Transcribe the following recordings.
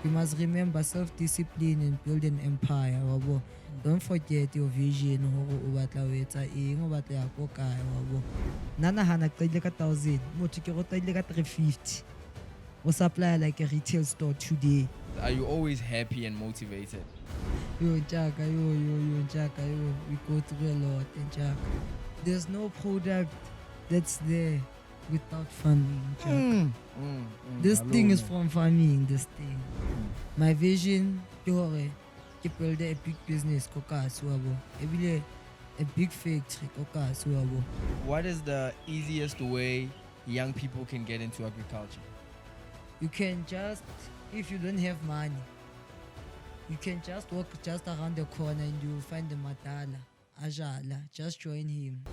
You must remember self-discipline and build an empire. Wabo. Don't forget your vision. Hore o batla ho etsa eng, o batla ya ko kae, wabo. Nana hana qadile ka 1,000. Motho ke go qadile ka 350. O supply like a retail store today. Are you always happy and motivated? Yo, Jaka, yo, Jaka, yo. We go through a lot, Jaka. There's no product that's there without farming, Jaka. This thing is from farming, this thing. My vision, ke build a big business, koka suabo. A big factory, koka suabo. What is the easiest way young people can get into agriculture? You can just, if you don't have money, you can just walk just around the corner and you'll find the Matala, Ajala. Just join him.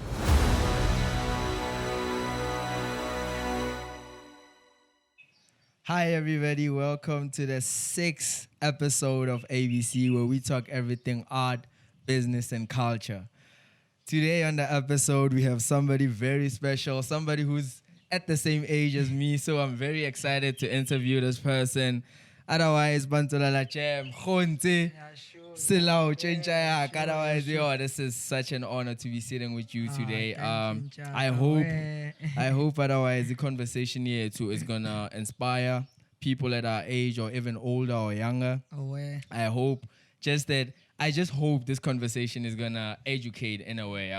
Hi everybody, welcome to the 6th episode of ABC where we talk everything art, business and culture. Today on the episode we have somebody very special, somebody who's at the same age as me, so I'm very excited to interview this person. Otherwise, Bantolala Chem, Gontse Selaocoe. Otherwise, this is such an honor to be sitting with you today. I hope otherwise the conversation here too is gonna inspire people at our age or even older or younger. I just hope this conversation is gonna educate in a way.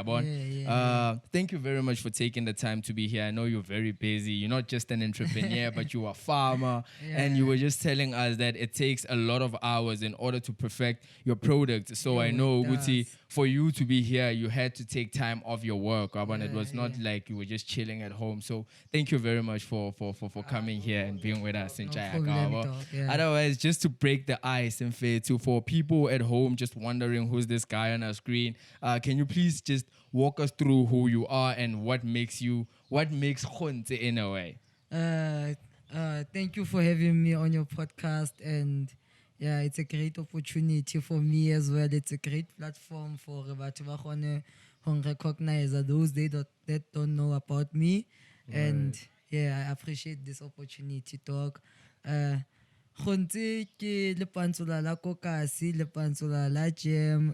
Thank you very much for taking the time to be here. I know you're very busy. You're not just an entrepreneur, but you're a farmer. And you were just telling us that it takes a lot of hours in order to perfect your product. So I know, Guti, for you to be here, you had to take time off your work. It was not like you were just chilling at home. So thank you very much for coming here and being with us in Chayakawa. Otherwise, just to break the ice and for people at home just wondering who's this guy on our screen, can you please just walk us through who you are and what makes Gontse in a way? Thank you for having me on your podcast, and yeah, it's a great opportunity for me as well. It's a great platform for batho ba kgone ho recognize those that don't know about me. Right. And yeah, I appreciate this opportunity, dog. Gontse ke lepantsola la kokasi, lepantsola la jam,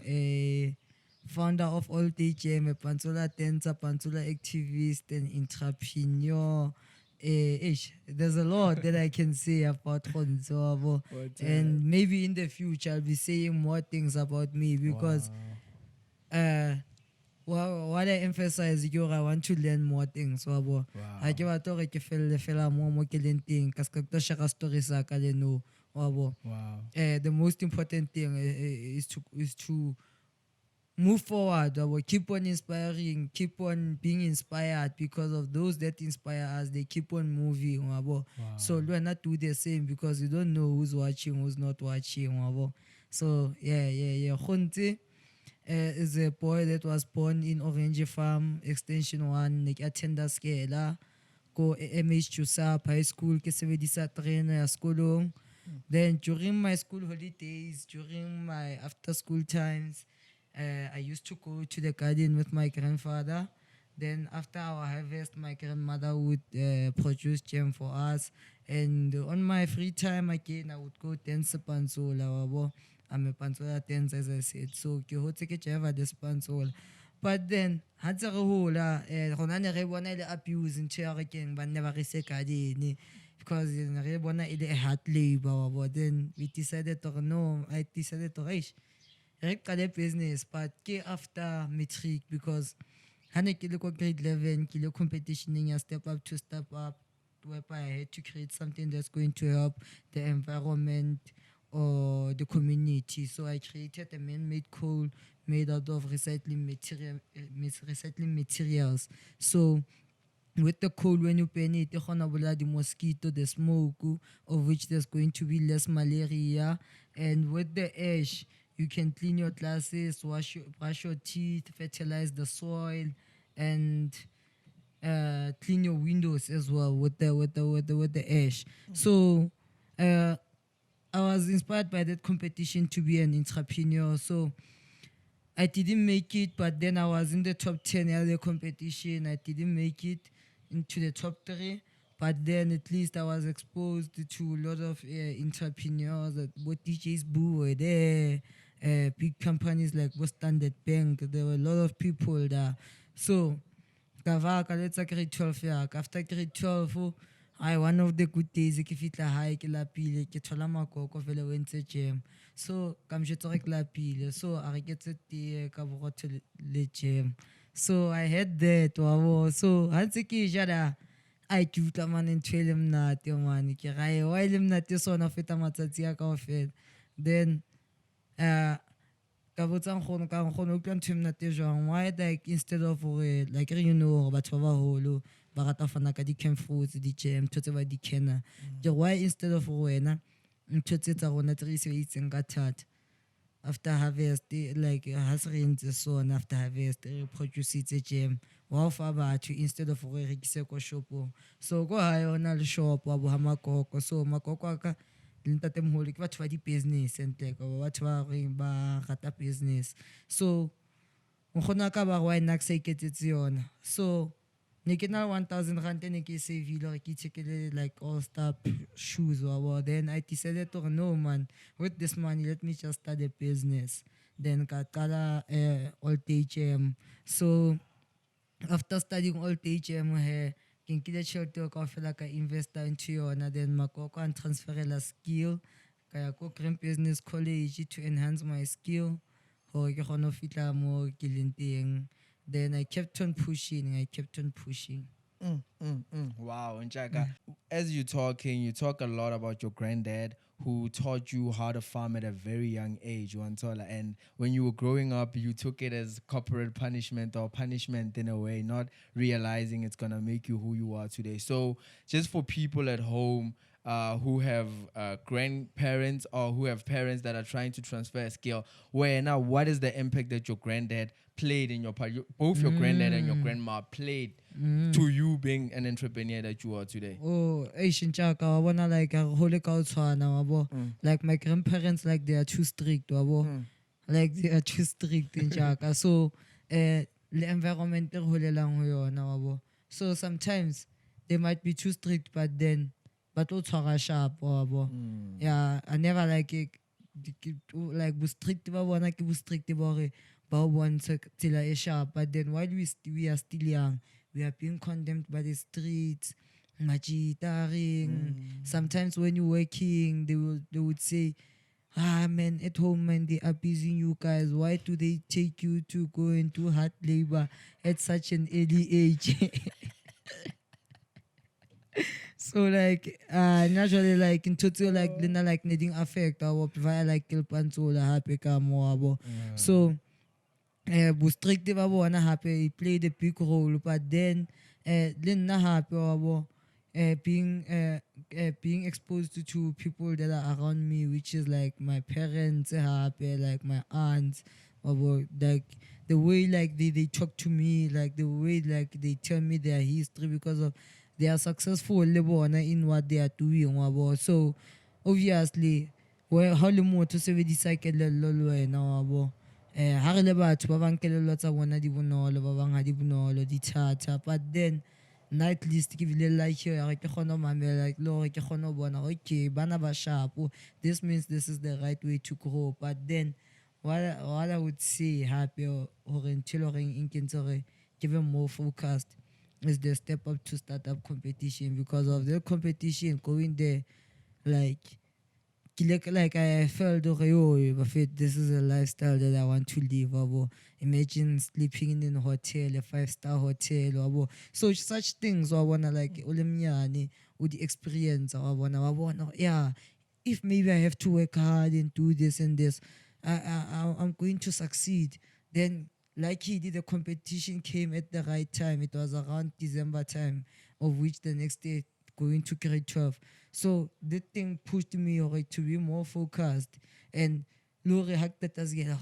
founder of All Day Jam, a pantsola dancer, pantsola activist and entrepreneur. There's a lot that I can say about Gontse, and maybe in the future I'll be saying more things about me because what I emphasize is I want to learn more things. I ke batla gore ke fella mo ke leng teng ka ska to share stories sa ka le no. The most important thing is to move forward. Keep on inspiring, keep on being inspired because of those that inspire us. They keep on moving. So do not do the same because you don't know who's watching, who's not watching. So yeah. Gontse is a boy that was born in Orange Farm, Extension 1. Like attenda skela go MH Jusap High School ke sebedisa trainer ya sekolong. Then during my school holidays, during my after school times, I used to go to the garden with my grandfather. Then after our harvest, my grandmother would produce jam for us. And on my free time again, I would go dance pantsola. I'm a pantsola dancer, as I said. So ke hotse ke java this pantsola. But then hatsa re hola gona ne re bona ile abuse ntse ya re keng ba ne ba re se garden because re bona ile hard labor. Then we decided I decided to re business, but ke after matric because hane ke le ko grade 11 ke le competitioning ya step up whereby I had to create something that's going to help the environment or the community. So I created a man-made coal made out of recycling materials. So with the coal, when you burn it, the mosquito, the smoke, of which there's going to be less malaria. And with the ash, you can clean your glasses, brush your teeth, fertilize the soil, and clean your windows as well with the ash. So I was inspired by that competition to be an entrepreneur. So I didn't make it, but then I was in the top 10 of the competition. I didn't make it into the top 3, But then at least I was exposed to a lot of entrepreneurs, what DJs Boo were there, big companies like Standard Bank. There were a lot of people there. So, Kavaka, let's grade 12 yeah. After grade 12, one of the good days, ke fitla hae ke lapile, ke thola makoko fela o entse jam. So, ka mjwetsa gore ke lapile. So, a reketse tee ka borotho le jam. So, I had that, wabo. So, ha ntse ke ja da, ai ke utlwa man ntho e le mnate man. Ke rae, wa e le mnate sona feta matsatsi a kaofela. Then, ka botsang nkgono ka nkgono o utlwa ntho e mnate jwang, why like instead of gore like you know batho ba baholo ba rata ho fana ka di-can fruits di-jam ntho tse ba di canna ke why instead of wena ntho tse tsa rona tse re sebeditseng ka thata after harvest like ha se re entse sona after harvest re producetse jam wa o fa batho instead of gore re rekise ko shopong. So go ha yona le shop wa bo ha makoko, so makoko a ka le ntatemoholo ke batho ba di-business and like batho ba reng ba rata business. So nkgono ka ba why nna ke sa iketsetse yona. So ne ke na 1,000 rand ne ke savile gore ke ithekele like all star shoes wa. Then I decided to no man, with this money let me just start a business. Then ka qala old age so after studying old age ke nkile tšhelete eo kaofela ka investor into yona, then makoko and transferela skill ka ya ko Green Business College to enhance my skill gore ke kgone ho fitla mo ke leng teng. Then I kept on pushing. Wow, Nchaka. As you're talking, you talk a lot about your granddad who taught you how to farm at a very young age, Wantola. And when you were growing up, you took it as corporate punishment or punishment in a way, not realizing it's going to make you who you are today. So just for people at home who have grandparents or who have parents that are trying to transfer a skill, where now what is the impact that your granddad played in your part? Both your granddad and your grandma played to you being an entrepreneur that you are today. Oh, Asian chaka, I wanna like a holy wabo. Like my grandparents, like they are too strict, wabo. Like they are too strict in chaka. So the environment wabo. So sometimes they might be too strict, but then but also sharp wabo. Yeah, I never like it like bu strict ba bona ke bu strict ba re ba bontsha tsela e sharp, but then while we are still young, we are being condemned by the streets, majitaring. Sometimes when you're working, they would say, man, at home, man, they are abusing you guys. Why do they take you to go into hard labor at such an early age? So like naturally like in total like lina like needing affect our via like kilpansola happy ka mo. So strict ba bona happy played a big role, but then lina happy wabo being exposed to people that are around me, which is like my parents happy, like my aunts, like the way like they talk to me, like the way like they tell me their history, because of they are successful in what they are doing. So obviously how le motho sebedisa kelello le wena wabo ha re le batho ba bang kelello tsa bona di bonolo, ba bang ha di bonolo di thata, but then at least ke bile like ya ke kgona ho mamela like lo ke kgona ho bona okay bana ba sharp, this means this is the right way to grow. But then what I would say happy or until give them more focused is the step up to startup competition, because of the competition going there like I felt okay, this is a lifestyle that I want to live. Imagine sleeping in a hotel, a 5-star hotel. So such things I wanna like ulemnyani with the experience I wanna yeah, if maybe I have to work hard and do this and this, I'm going to succeed. Then like he did, the competition came at the right time. It was around December time, of which the next day going to grade 12. So the thing pushed me to be more focused. And Lori hakta tasgela,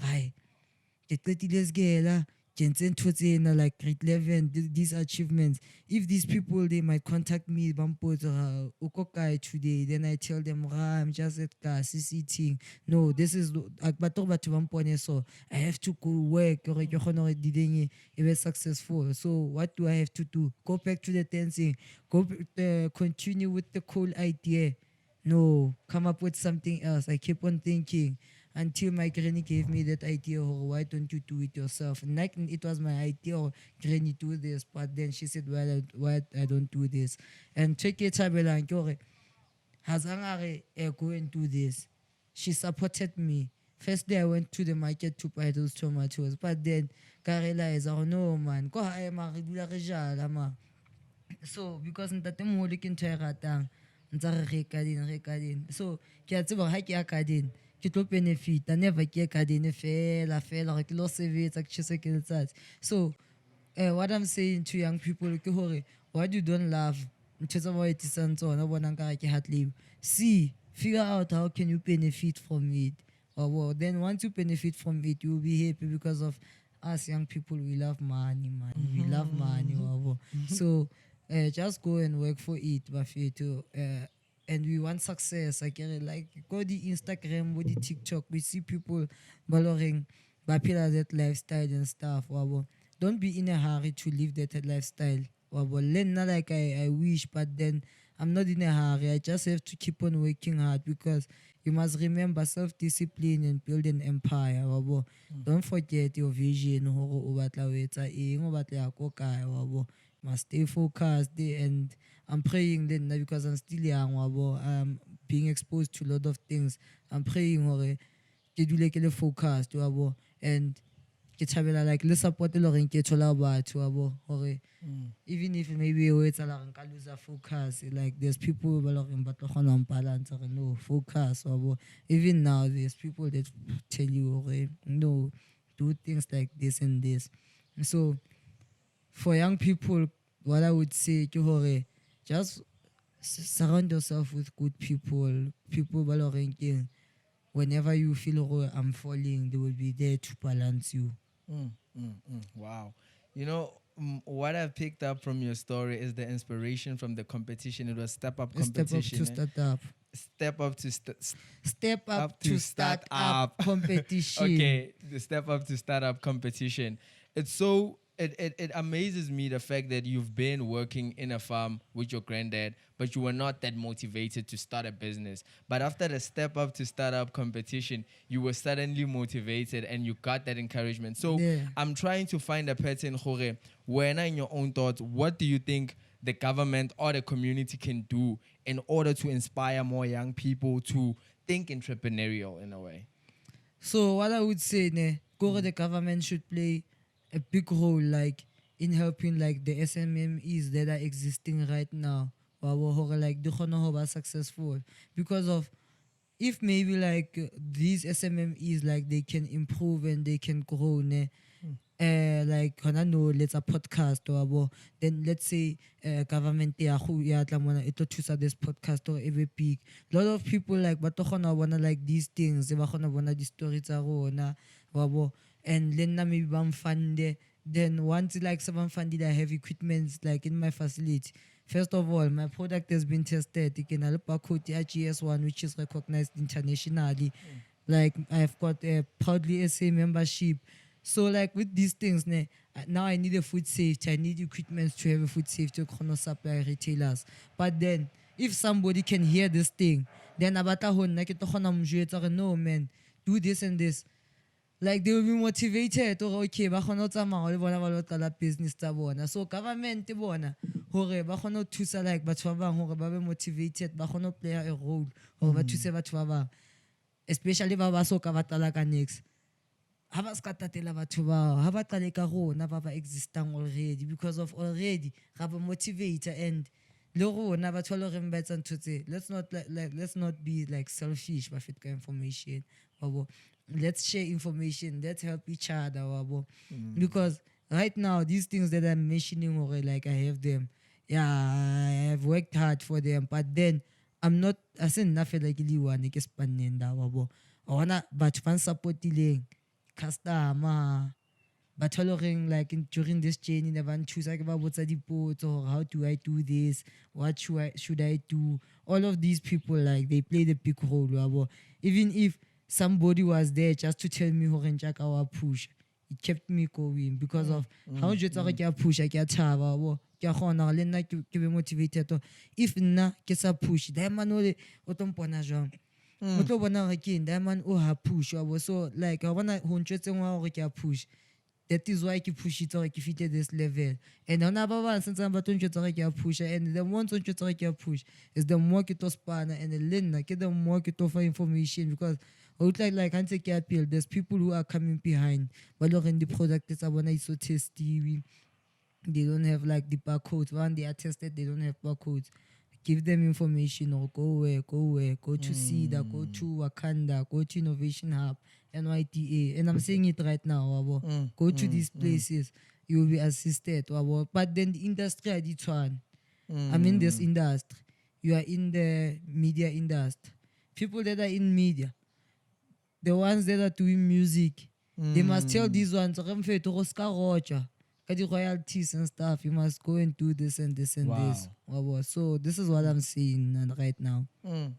ke qetile sekela like grade 11, these achievements. If these people, they might contact me, Bampo, Ukokai today, then I tell them, I'm just at CCT. No, this is, so I have to go work, or be successful. So what do I have to do? Go back to the dancing, continue with the cool idea. No, come up with something else. I keep on thinking until my granny gave me that idea, oh, why don't you do it yourself? And like it was my idea, oh, granny, do this. But then she said, well, why I don't do this? And check it, Tabela, and Kore, Hazangare, go and do this. She supported me. First day I went to the market to buy those tomatoes, but then I realized, oh no man, go I am a so because ntate moholo ke ntho e ratang ntsa re kadin so ke a tseba ha ke ya kadin ke tlo benefita never ke ye kadin fela gore ke lo sebetsa ke tshese ke letsatsi so what I'm saying to young people ke hore what you don't love ntho tsa ba etisang tsona bonang ka ke heart labor see figure out how can you benefit from it or well, then once you benefit from it you'll be happy because of us young people we love money man we love money so just go and work for it bafethu and we want success I get it like go the Instagram go the TikTok we see people baloring baphila that lifestyle and stuff wabo don't be in a hurry to live that lifestyle wabo not like I wish but then I'm not in a hurry I just have to keep on working hard because you must remember self-discipline and build an empire wabo don't forget your vision hore o batla ho etsa eng o batla ya ko kae wabo must stay focused and I'm praying then because I'm still young wabo I'm being exposed to a lot of things I'm praying hore ke dule ke le focused wabo and ke thabela like le support le reng ke thola batho wabo hore even if maybe o etsa la nka lose focus like there's people ba loreng ba tlo gona balance no focus wabo even now there's people that tell you hore no do things like this and this so for young people, what I would say to hore, just surround yourself with good people. People balorenking. Whenever you feel oh, I'm falling, they will be there to balance you. Wow. You know, what I've picked up from your story is the inspiration from the competition. It was step up competition. Step up to start up. Step up to start up competition. Okay, the step up to start up competition. It's so it amazes me the fact that you've been working in a farm with your granddad, but you were not that motivated to start a business. But after the step up to start up competition, you were suddenly motivated and you got that encouragement. So I'm trying to find a pattern, Jorge. When in your own thoughts, what do you think the government or the community can do in order to inspire more young people to think entrepreneurial in a way? So what I would say, the government should play a big role like in helping like the SMMEs that are existing right now like they successful because of if maybe like these SMMEs like they can improve and they can grow like no let's a podcast or then let's say government ya tlamona it to this podcast or every big a lot of people like but wanna like these things they wanna these stories tsa rona and then maybe bam fund then once like someone funded I have equipment like in my facility. First of all, my product has been tested. You can GS1 which is recognized internationally. Like I've got a proudly SA membership. So like with these things, now I need a food safety. I need equipment to have a food safety to supply retailers. But then if somebody can hear this thing, then no man, do this and this. Like they will be motivated or okay ba khona tsamaya le bona ba lo qala business tsa bona so government bona hore ba khona thusa like batho ba bang hore ba be motivated ba khona play a role hore ba thuse batho ba bang especially ba so ka batala ka next ha ba ska tatela batho ba ha ba qale ka rona ba existang already because of already ga ba motivator and le rona batho lo re mbetsa ntutse let's not be like selfish ba fit ka information let's share information, let's help each other because right now these things that I'm mentioning already like I have them I have worked hard for them but then I'm not as in nothing like one ke spanenda I wanna but fan supporting customer but following like during this journey, the one choose like about what's the post or how do I do this? What should I do? All of these people like they play the big role. Wabo. Even if somebody was there just to tell me how our push, it kept me going because of how you push I get wabo. Ke kgona le nna ke be motivated to if nna ke sa push diamond o tlo mpona jwang o tlo bona gore ke diamond o ha push wabo so like I bona ho ntshetseng wa gore ke a push that is why ke pushitse gore ke fitle this level and hona ba bang sentse ba tlo ntshwetsa gore ke a pusha and the more ntse ntshwetsa gore ke a push is the more ke to spana and le nna ke the more ke to for information because I would like until ke appeal there's people who are coming behind but look in the product tsa bona is so tasty they don't have like the barcodes. When they are tested, they don't have barcodes. Give them information or go go to SIDA, go to Wakanda, go to Innovation Hub, NYTA. And I'm saying it right now, wabo. Go to these places, you will be assisted. Wabo. But then the industry, I did one. I'm in this industry. You are in the media industry. People that are in media, the ones that are doing music, they must tell these ones, the royalties and stuff, you must go and do this and this and this. Wow. So this is what I'm seeing right now.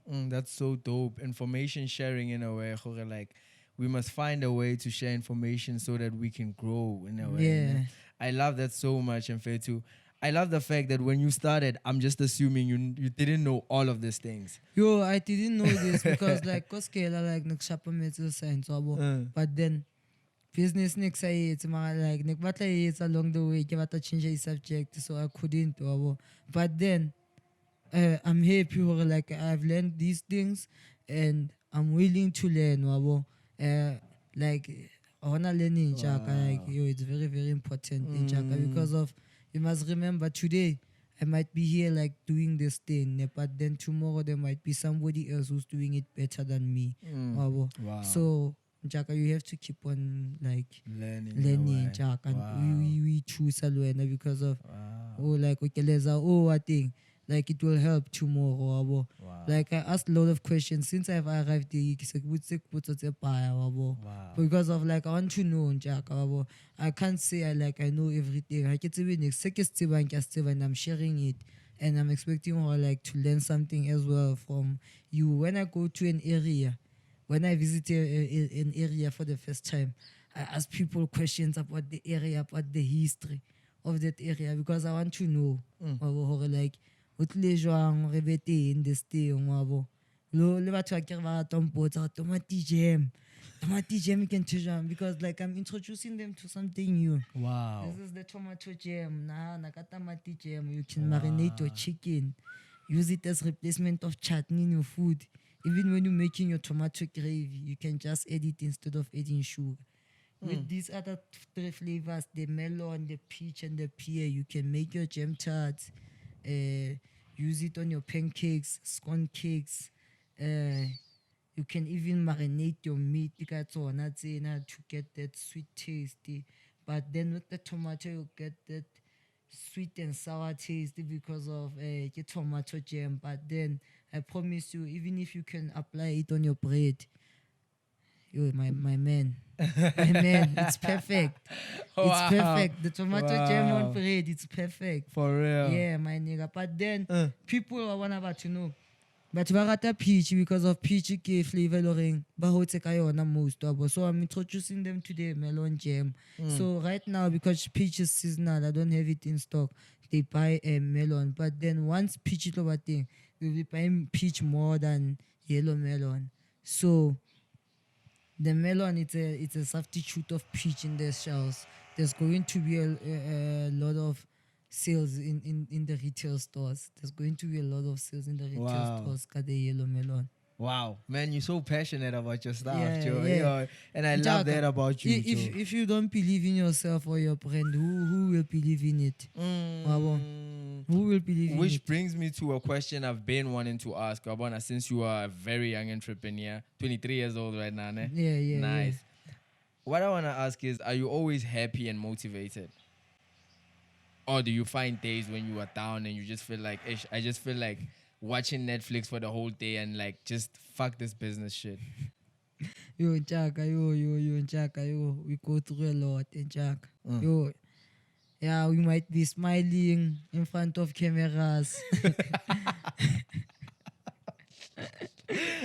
That's so dope. Information sharing in a way, like we must find a way to share information so that we can grow in a way. Yeah. I love that so much, and Fetu. I love the fact that when you started, I'm just assuming you didn't know all of these things. Yo, I didn't know this because like Koskela like nakshapa metal science, but then business next it's like it's along the way ke change the subject so I couldn't but then I'm happy like I've learned these things and I'm willing to learn like I wanna learn in Chaka like it's very very important in Chaka because of you must remember today I might be here like doing this thing but then tomorrow there might be somebody else who's doing it better than me Wow. So Jaka, you have to keep on like learning Jaka. We choose Alwena because of like I think like it will help tomorrow. Like I asked a lot of questions since I've arrived there. Because of like I want to know Jaka. I can't say I know everything. I get and I'm sharing it. And I'm expecting like to learn something as well from you. When I go to an area, when I visit an area for the first time, I ask people questions about the area, about the history of that area because I want to know. Like, what in this thing, tomato jam you can choose because like I'm introducing them to something new. Wow. This is the tomato jam. Tomato jam. You can marinate your chicken. Use it as replacement of chutney in your food. Even when you're making your tomato gravy, you can just add it instead of adding sugar. With these other three flavors, the melon, the peach, and the pear, you can make your jam tarts. Use it on your pancakes, scone cakes. You can even marinate your meat to get that sweet taste. But then with the tomato, you get that sweet and sour taste because of your tomato jam. But then I promise you, even if you can apply it on your bread, yo, my man, it's perfect. It's perfect. The tomato jam on bread, it's perfect. For real. Yeah, my nigga. But then people are about to know. But varata peach because of peach flavor loring. Bahote kayona most so I'm introducing them to the melon jam. So right now because peach is seasonal, I don't have it in stock. They buy a melon, but then once peach is over thing, they'll be buying peach more than yellow melon. So the melon it's a substitute of peach in the shells. There's going to be a lot of sales in the retail stores. There's going to be a lot of sales in the retail stores got the yellow melon. Wow, man, you're so passionate about your stuff, Yeah, Joe. yeah. And I love that about you, Joe. If you don't believe in yourself or your brand, who will believe in it? Who will believe in it? Which brings me to a question I've been wanting to ask, Abana, since you are a very young entrepreneur, 23 years old right now, ne? Yeah. Nice. What I want to ask is, are you always happy and motivated? Or do you find days when you are down and you just feel like, I just feel like watching Netflix for the whole day and like just fuck this business shit? Yo, Chaka, yo, Chaka, yo. We go through a lot in Chaka. Yo, yeah, we might be smiling in front of cameras.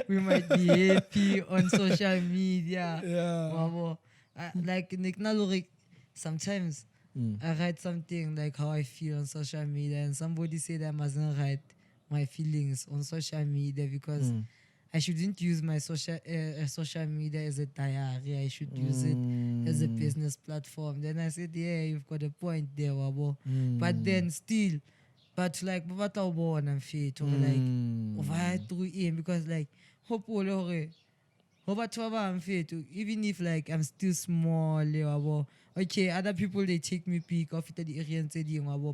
We might be happy on social media. Yeah. Like Nick Naluri, sometimes I write something like how I feel on social media, and somebody said I mustn't write my feelings on social media because I shouldn't use my social media as a diary. I should use it as a business platform. Then I said, yeah, you've got a point there, Wabo. But then still, but like, what I want and fit or like, over through him because like, hope all over. Even if like I'm still small, okay, other people they take me peak of the area,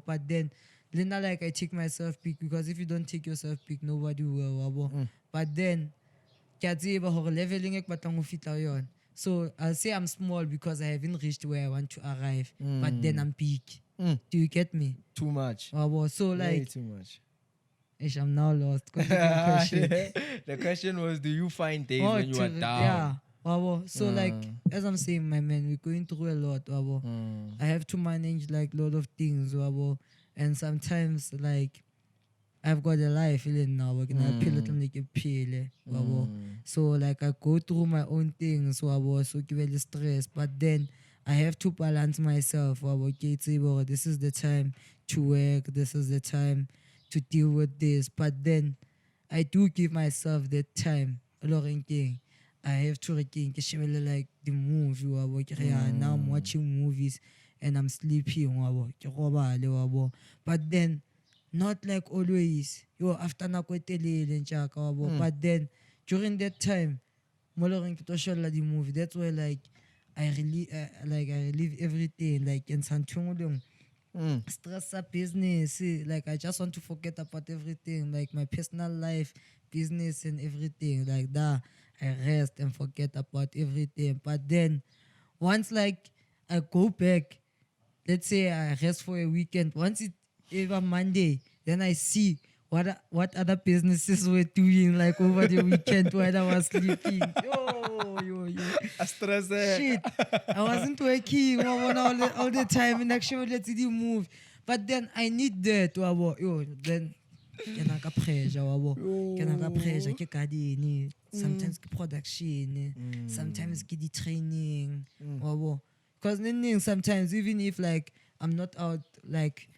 but then not like I take myself peak because if you don't take yourself peak, nobody will. But then, leveling ek batlang ho fitla yon. So I'll say I'm small because I haven't reached where I want to arrive, but then I'm big. Do you get me? Too much. So Way like, too much. I'm now lost. Question. The question was, do you find days when you are down? Yeah. So like, as I'm saying, my man, we're going through a lot. I have to manage like a lot of things. And sometimes like, I've got a life feeling now. I So like I go through my own things. So give stress, but then I have to balance myself. Okay, this is the time to work. This is the time to deal with this. But then I do give myself the time. I have to like the movie. Now I'm watching movies and I'm sleeping. But then not like always. After nakwetelele njaka but then during that time, moloring to the movie. That's where like I really I relieve everything like in Santung stress up business. Like I just want to forget about everything, like my personal life, business and everything. Like that, I rest and forget about everything. But then once like I go back, let's say I rest for a weekend. Once it ever Monday, then I see what other businesses were doing like over the weekend while I was sleeping. Yo. Stress. Shit. I wasn't working all the time and actually let's see move. But then I need that then ke pressure ke gardening, sometimes ke production, sometimes ke the training because sometimes even if like I'm not out like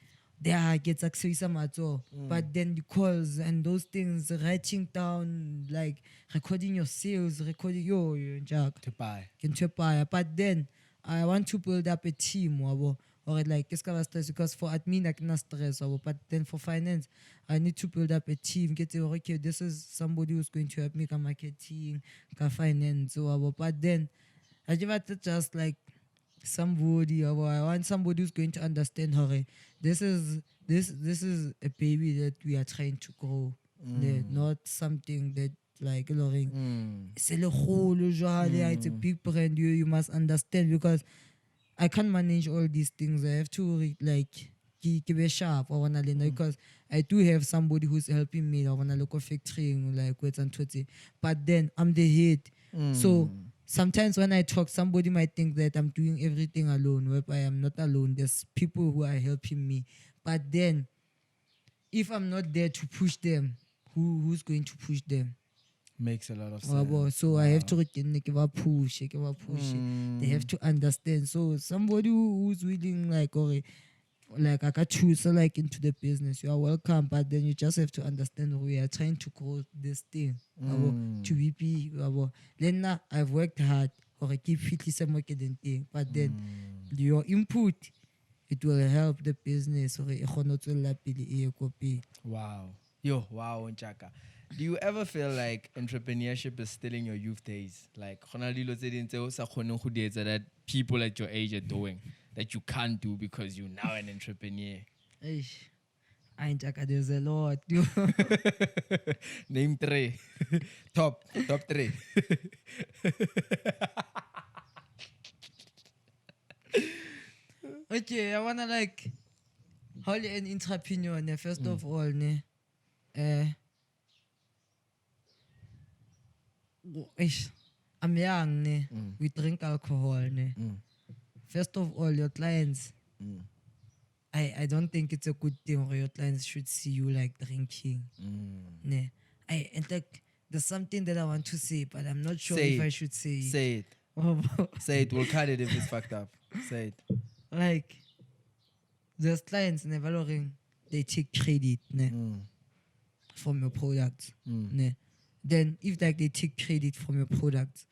there gets access but then the calls and those things, writing down like recording your sales, recording Jack but then I want to build up a team or like stress because for admin I cannot stress but then for finance I need to build up a team, get okay, this is somebody who's going to help me with marketing, finance but then I just like somebody I want somebody who's going to understand her. This is a baby that we are trying to grow. Not something that like it's a big brand. You must understand because I can't manage all these things. I have to like keep it sharp because I do have somebody who's helping me. I wanna look at factoring like wait and twenty. But then I'm the head. So sometimes when I talk, somebody might think that I'm doing everything alone, whereby I am not alone. There's people who are helping me. But then, if I'm not there to push them, who's going to push them? Makes a lot of sense. So I have to give a push. They have to understand. So somebody who's willing, like I can choose like into the business. You are welcome, but then you just have to understand we are trying to grow this thing. To be then now I've worked hard or I keep fitly some thing, but then your input it will help the business or wow. Nchaka. Do you ever feel like entrepreneurship is still in your youth days? Like that people at your age are doing that you can't do because you're now an entrepreneur? There's a lot. Name 3. top 3. Okay, I wanna like how an entrepreneur first of all I'm young, ne? We drink alcohol, ne? First of all, your clients, I don't think it's a good thing where your clients should see you like drinking. Ne? And like, there's something that I want to say, but I'm not sure if I should say it. Say it. Say it. We'll cut it if it's fucked up. Say it. Like, there's clients never they take credit ne, from your products. Ne. Then if like they take credit from your products,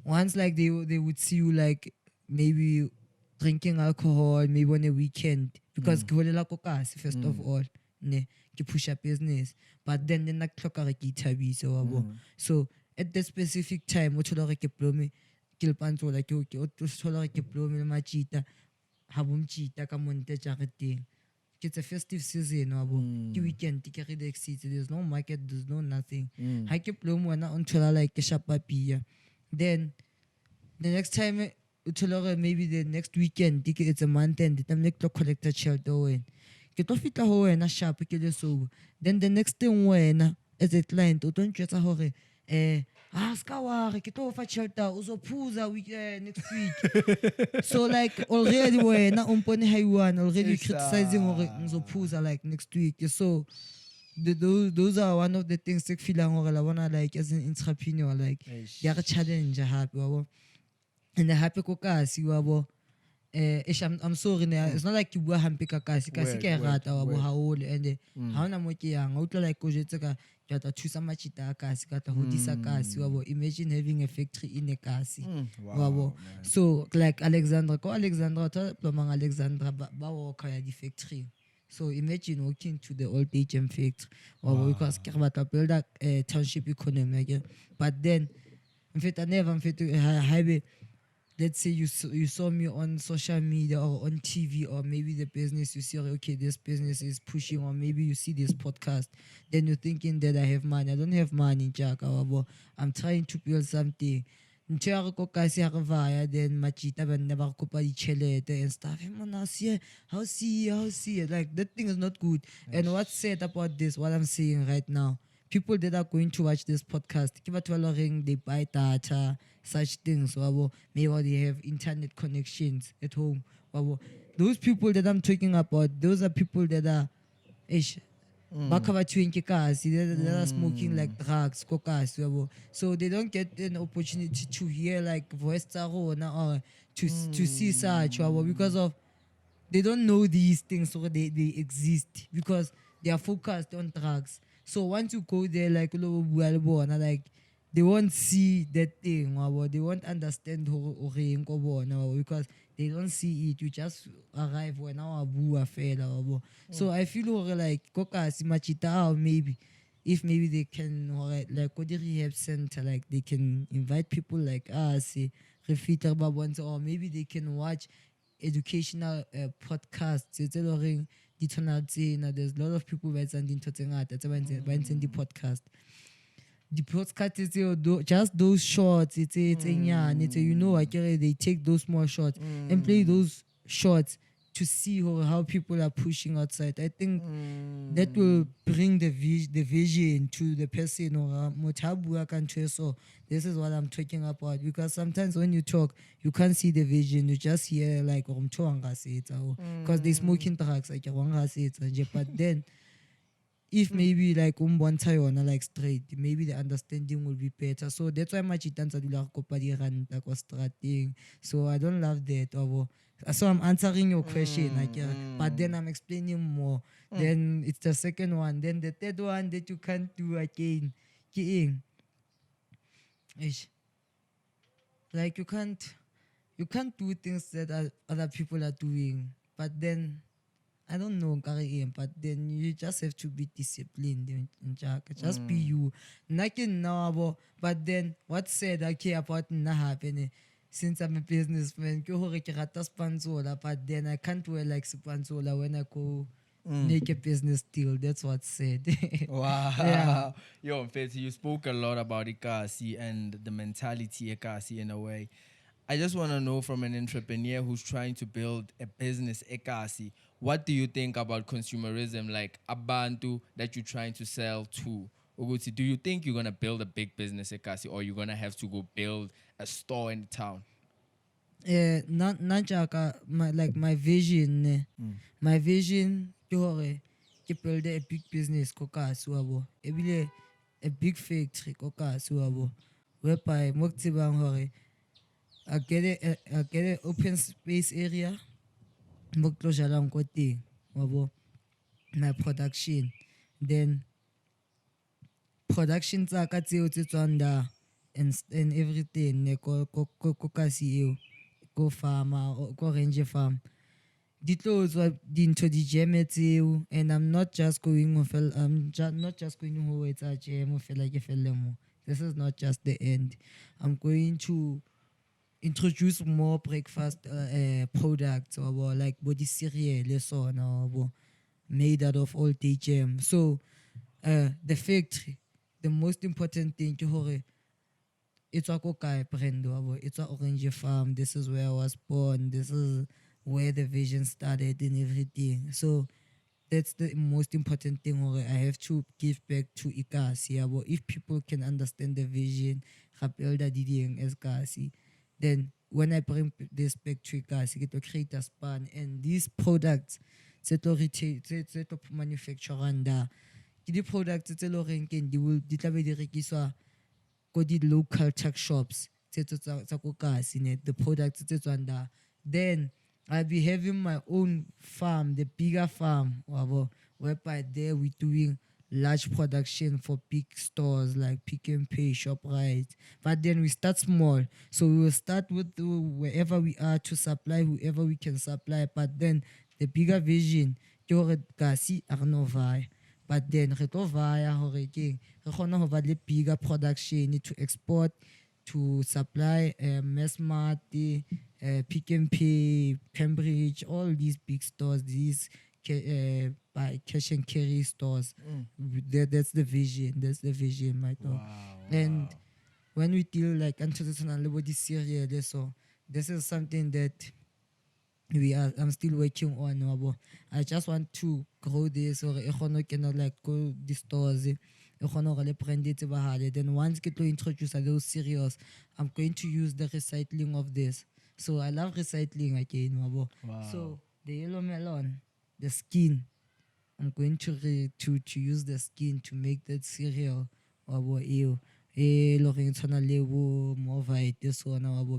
once like they would see you like maybe drinking alcohol maybe on a weekend because first of all ne ke push up business, but then not clock so at that specific time what like ke blow kilpanzo like okay o like ke blow me machita habumchita ka monte jareteng. It's a festive season ke weekend ke relax, there's no market, there's no nothing. Ha ke blow mo na on like ke shapapia. Then the next time maybe the next weekend it's a month end I'm like to collect a shelter when get off it a sharp so then the next thing when as a client o don't just hore ska worry get off a shelter uzophuza next week. So like already when umpone haywan already criticizing or uzophuza like next week. So those are one of the things that feel like as an entrepreneur like they are challenge happy and the happy kokasi wabo I'm sorry it's not like you bua hampe ka kasi ke rata wa bo haole and ha ona mo ke yang o tla like go jetse ka ke tla thusa machita a kasi ka tla hodisa kasi wabo. Imagine having a factory in a kasi wabo. So like Alexandra plomang Alexandra ba work ya di factory. So imagine walking to the old age factory because ke batla build a township economy again. But then in fact I never highway. Let's say you saw me on social media or on TV or maybe the business you see, okay, this business is pushing, or maybe you see this podcast, then you're thinking that I have money. I don't have money, Jack. I'm trying to build something. Then machita ba never kopa di and stuff. How see it? Like that thing is not good. And what's said about this, what I'm saying right now, people that are going to watch this podcast, they buy data, such things. Maybe they have internet connections at home. Those people that I'm talking about, those are people that are that are smoking like drugs, cocaine. So they don't get an opportunity to hear like voice or to see such because of they don't know these things or they exist because they are focused on drugs. So once you go there like they won't see that thing or they won't understand because they don't see it. You just arrive when our bua fell. So I feel like koka simachita or maybe if maybe they can like the rehab center, like they can invite people like us, refiter babons, or maybe they can watch educational podcasts. There's a lot of people that send into the podcast. The podcast is just those shorts. It's they take those small shots and play those shorts to see how people are pushing outside. I think that will bring the vision to the person or so this is what I'm talking about, because sometimes when you talk you can't see the vision, you just hear like because they smoking drugs but then if maybe like like straight, maybe the understanding will be better. So that's why my chitanza dula kopa di ranta ko strating. So I don't love that. So I'm answering your question, but then I'm explaining more. Then it's the second one. Then the third one that you can't do again. Like you can't do things that other people are doing. But then I don't know, but then you just have to be disciplined. Just be you. Nothing now, but then what's said about not happening? Since I'm a businessman, but then I can't wear like spansola when I go make a business deal. That's what's said. Wow. Yeah. Yo, Fetty, you spoke a lot about Ikasi and the mentality Ikasi in a way. I just want to know from an entrepreneur who's trying to build a business, what do you think about consumerism, like Abantu that you're trying to sell to Uguti, do you think you're gonna build a big business eKasi, or you're gonna have to go build a store in the town? My vision my vision ke hore ke build a big business ko kasi wa bo ebile a big factory ko kasi wa bo whereby mo ke tsebang hore I get a open space area mo ke tlo jalang ko teng wa bo my production, then production tsa ka tseo tse tswang da and everything ne ko kasi eo ko farmer ko range farm di tlo tswa dintho di jam tseo, and I'm not just going not just going ho etsa jam fela ke felle mo. This is not just the end. I'm going to introduce more breakfast products or like body cereal lesona or made out of all day jam. So the factory, the most important thing ke hore it's a Kokai brand, it's a Orange Farm. This is where I was born. This is where the vision started and everything. So that's the most important thing. I have to give back to Ikasi. If people can understand the vision, then when I bring this back to Ikasi, it will create a span. And these products, set manufacture and the products di tla be di rekiswa ko di local tech shops tsa ko kasi ne, the products tse tswang da. Then I'll be having my own farm, the bigger farm whereby there we're doing large production for big stores like Pick and Pay, ShopRite. But then we start small, so we will start with wherever we are to supply whoever we can supply. But then the bigger vision ke hore kasi a re no vaya, but then re tlo vaya hore keng re kgona ho ba le bigger production to export, to supply Massmart, Pick and Pay, Cambridge, all these big stores, these by cash and carry stores. That's the vision. That's the vision, my dog. And when we deal like international body cereal, so this is something that I'm still working on. I just want to grow this or like go the stores. Then once get to introduce those cereals, I'm going to use the recycling of this. So I love recycling again. Wow. So the yellow melon, the skin, I'm going to use the skin to make that cereal.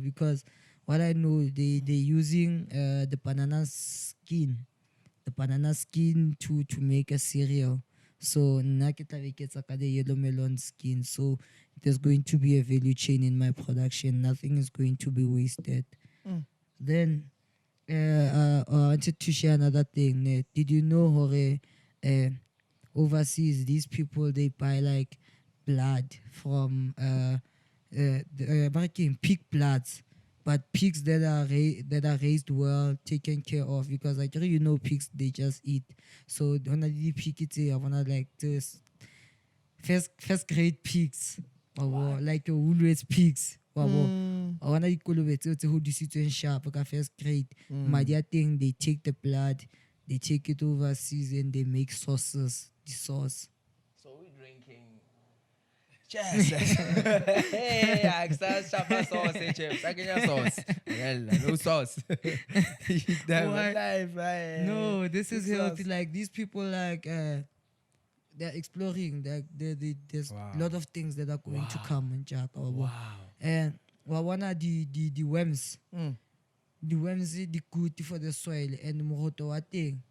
Because what I know, they're using the banana skin to make a cereal. So the yellow melon skin. So there's going to be a value chain in my production. Nothing is going to be wasted. Then I wanted to share another thing. Did you know hore overseas these people, they buy like blood from pig bloods, but pigs that are raised well, taken care of, because like pigs they just eat. So when I did pick it, I wanna like this first grade pigs or like your wool-raised pigs. I wanna who discipline sharp like first grade. My dear thing, they take the blood, they take it overseas and they make sauces. The sauce. So we're drinking. Yes. Hey, I start chapa sauce, chips. I get your sauce. No sauce. No, this is healthy. Like these people, like they're exploring. There's a lot of things that are going to come in Jack. And one of the worms. The worms is the good for the soil and mohoto thing.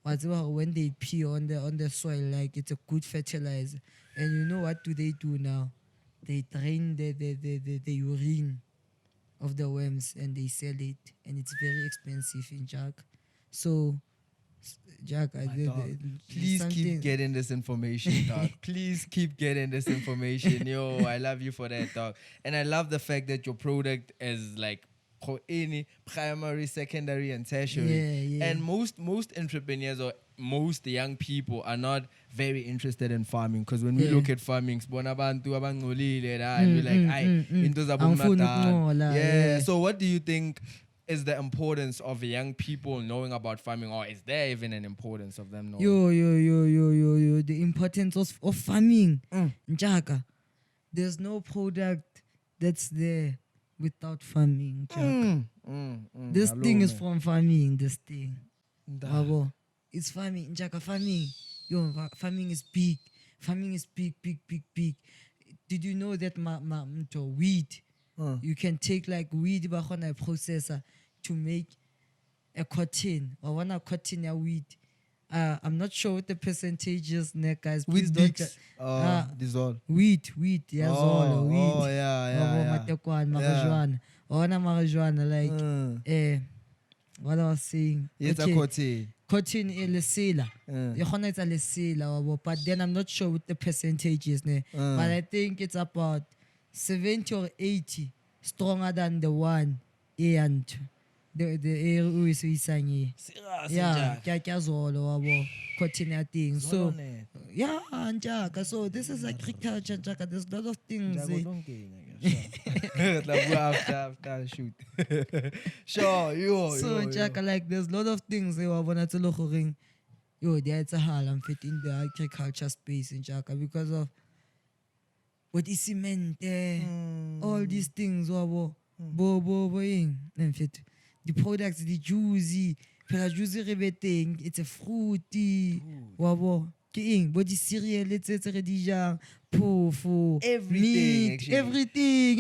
Whatever when they pee on the soil, like it's a good fertilizer. And you know what do they do now? They drain the urine of the worms and they sell it, and it's very expensive in Jack. So Jack, please keep getting this information, dog. Please keep getting this information. Yo, I love you for that, dog. And I love the fact that your product is like any primary, secondary, and tertiary. Yeah. And most entrepreneurs or most young people are not very interested in farming, because when we look at farming, and we're like, into the yeah. So what do you think is the importance of young people knowing about farming, or is there even an importance of them knowing? Yo. The importance of farming. Njaka. There's no product that's there without farming. This thing is from farming. This thing. It's farming. Njaka, farming. Yo, farming is big. Farming is big. Did you know that wheat? You can take like wheat on a processor to make a cotton or one cotton a wheat. I'm not sure what the percentage is, guys. Please don't. This all. Wheat. Yes, all wheat. Oh yeah. Like what I was saying. It's a cotton. Cotton is lesela. But then I'm not sure what the percentage is. But I think it's about 70 or 80 stronger than the one and the who is saying cotton thing. So so this is agriculture. There's a lot of things. After shoot. Sure, So like there's a lot of things they want to look ring. There's a hall I'm fit in the agriculture space in Jaka because of what is cement, all these things, and fit. The products, the juicy riveting, it's a fruity, but the cereal, it's already tofu, meat, everything.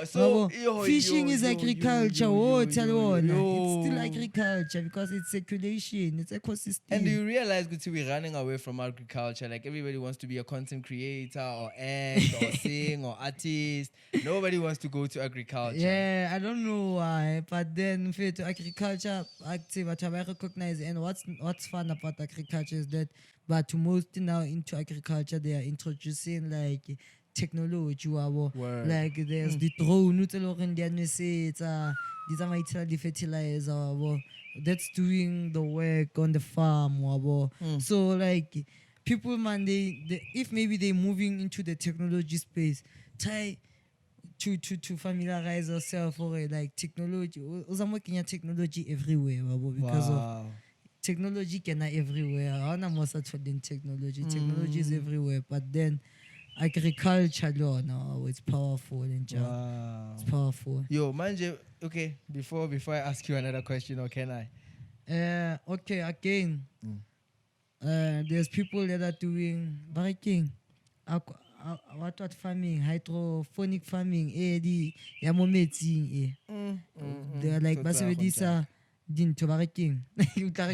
So fishing is agriculture. It's still agriculture because it's circulation, it's ecosystem. And do you realize that we're running away from agriculture? Like everybody wants to be a content creator or act or sing or artist. Nobody wants to go to agriculture. Yeah, I don't know why, but then for agriculture active, I recognize. And what's fun about agriculture is that, but to most now into agriculture, they are introducing like technology. Like there's the drone, these are my the fertilizer. That's doing the work on the farm. So like people, man, they if maybe they're moving into the technology space, try to familiarize yourself or like technology. I'm working at technology everywhere, because of technology can everywhere. I'm most in technology. Technology is everywhere, but then agriculture, it's powerful and it's powerful. Yo, manje, okay. Before I ask you another question, or can I? Okay, again. There's people that are doing barking. What farming, hydroponic farming, they're like basically din to barking. You can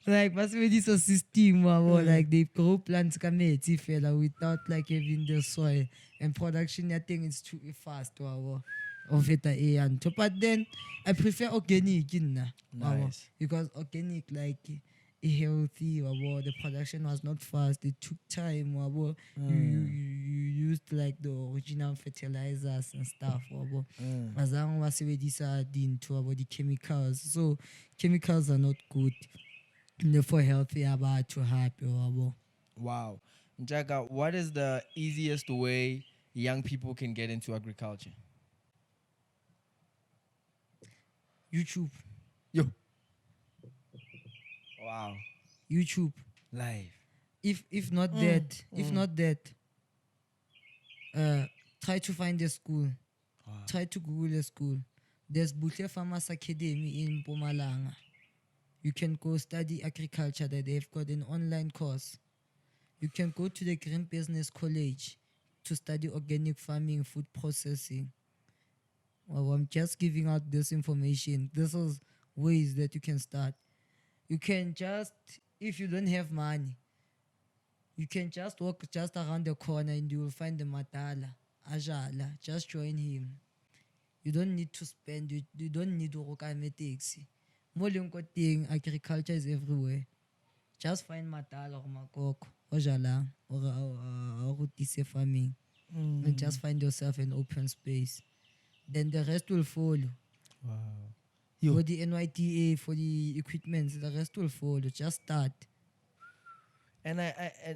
like basically this a system like they grow plants without like having the soil and production. I think it's too fast of it but then I prefer organic nice. because organic like healthy the production was not fast, it took time you used like the original fertilizers and stuff as long as we decided to about the chemicals, so chemicals are not good for healthy about to happy. Wow. Njaka, what is the easiest way young people can get into agriculture? YouTube. Yo. Wow. YouTube. Live. If not that, try to find a school. Wow. Try to Google a school. There's Butle Farmers Academy in Mpumalanga. You can go study agriculture there. They've got an online course. You can go to the Green Business College to study organic farming, food processing. Well, I'm just giving out this information. This is ways that you can start. You can just, if you don't have money, you can just walk just around the corner and you will find the Matala, Ajala. Just join him. You don't need to spend, you don't need to work at taxi. Thing, agriculture is everywhere. Just find Matala or Makoko, Ojala, or farming. And just find yourself an open space. Then the rest will follow. Wow. For the NYTA, for the equipment, the rest will follow. Just start. And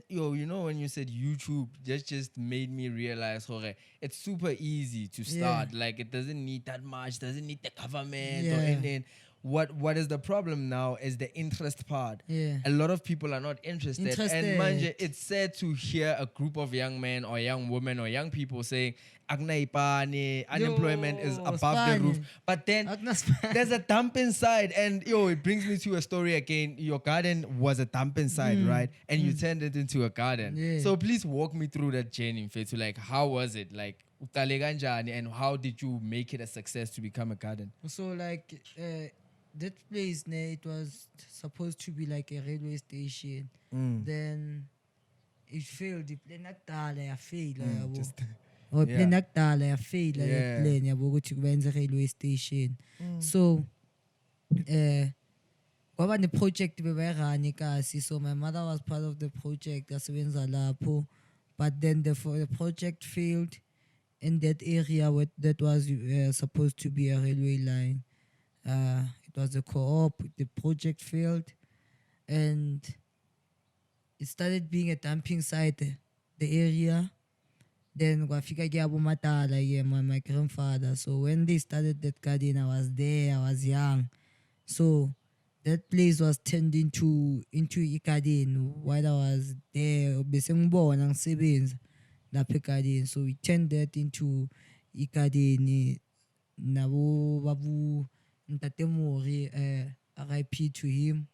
you know, when you said YouTube, just made me realize, okay, it's super easy to start. Like, it doesn't need that much, doesn't need the government or anything. What is the problem now is the interest part. A lot of people are not interested. And manje, it's sad to hear a group of young men or young women or young people saying, unemployment is above the roof. But then there's a dumping side. And it brings me to a story again. Your garden was a dumping side, right? And you turned it into a garden. So please walk me through that journey, Fetu. Like, how was it? Like, and how did you make it a success to become a garden? So, like, that place, it was supposed to be like a railway station. Then it failed. The plane I failed. Plane I failed. Plane ukuthi kubenza railway station. So kwaba ne project bebayirani kasi. So my mother was part of the project asebenza lapho, but then the project failed in that area that was supposed to be a railway line. It was a co-op. The project failed, and it started being a dumping site, the area. Then kwafika ke abo matala, my grandfather. So when they started that garden, I was there. I was young, so that place was turned into a garden while I was there. Bese ngibona ngisebenza lapha egarden. So we turned that into a garden. Nabo babu Ntate Mori, RIP to him.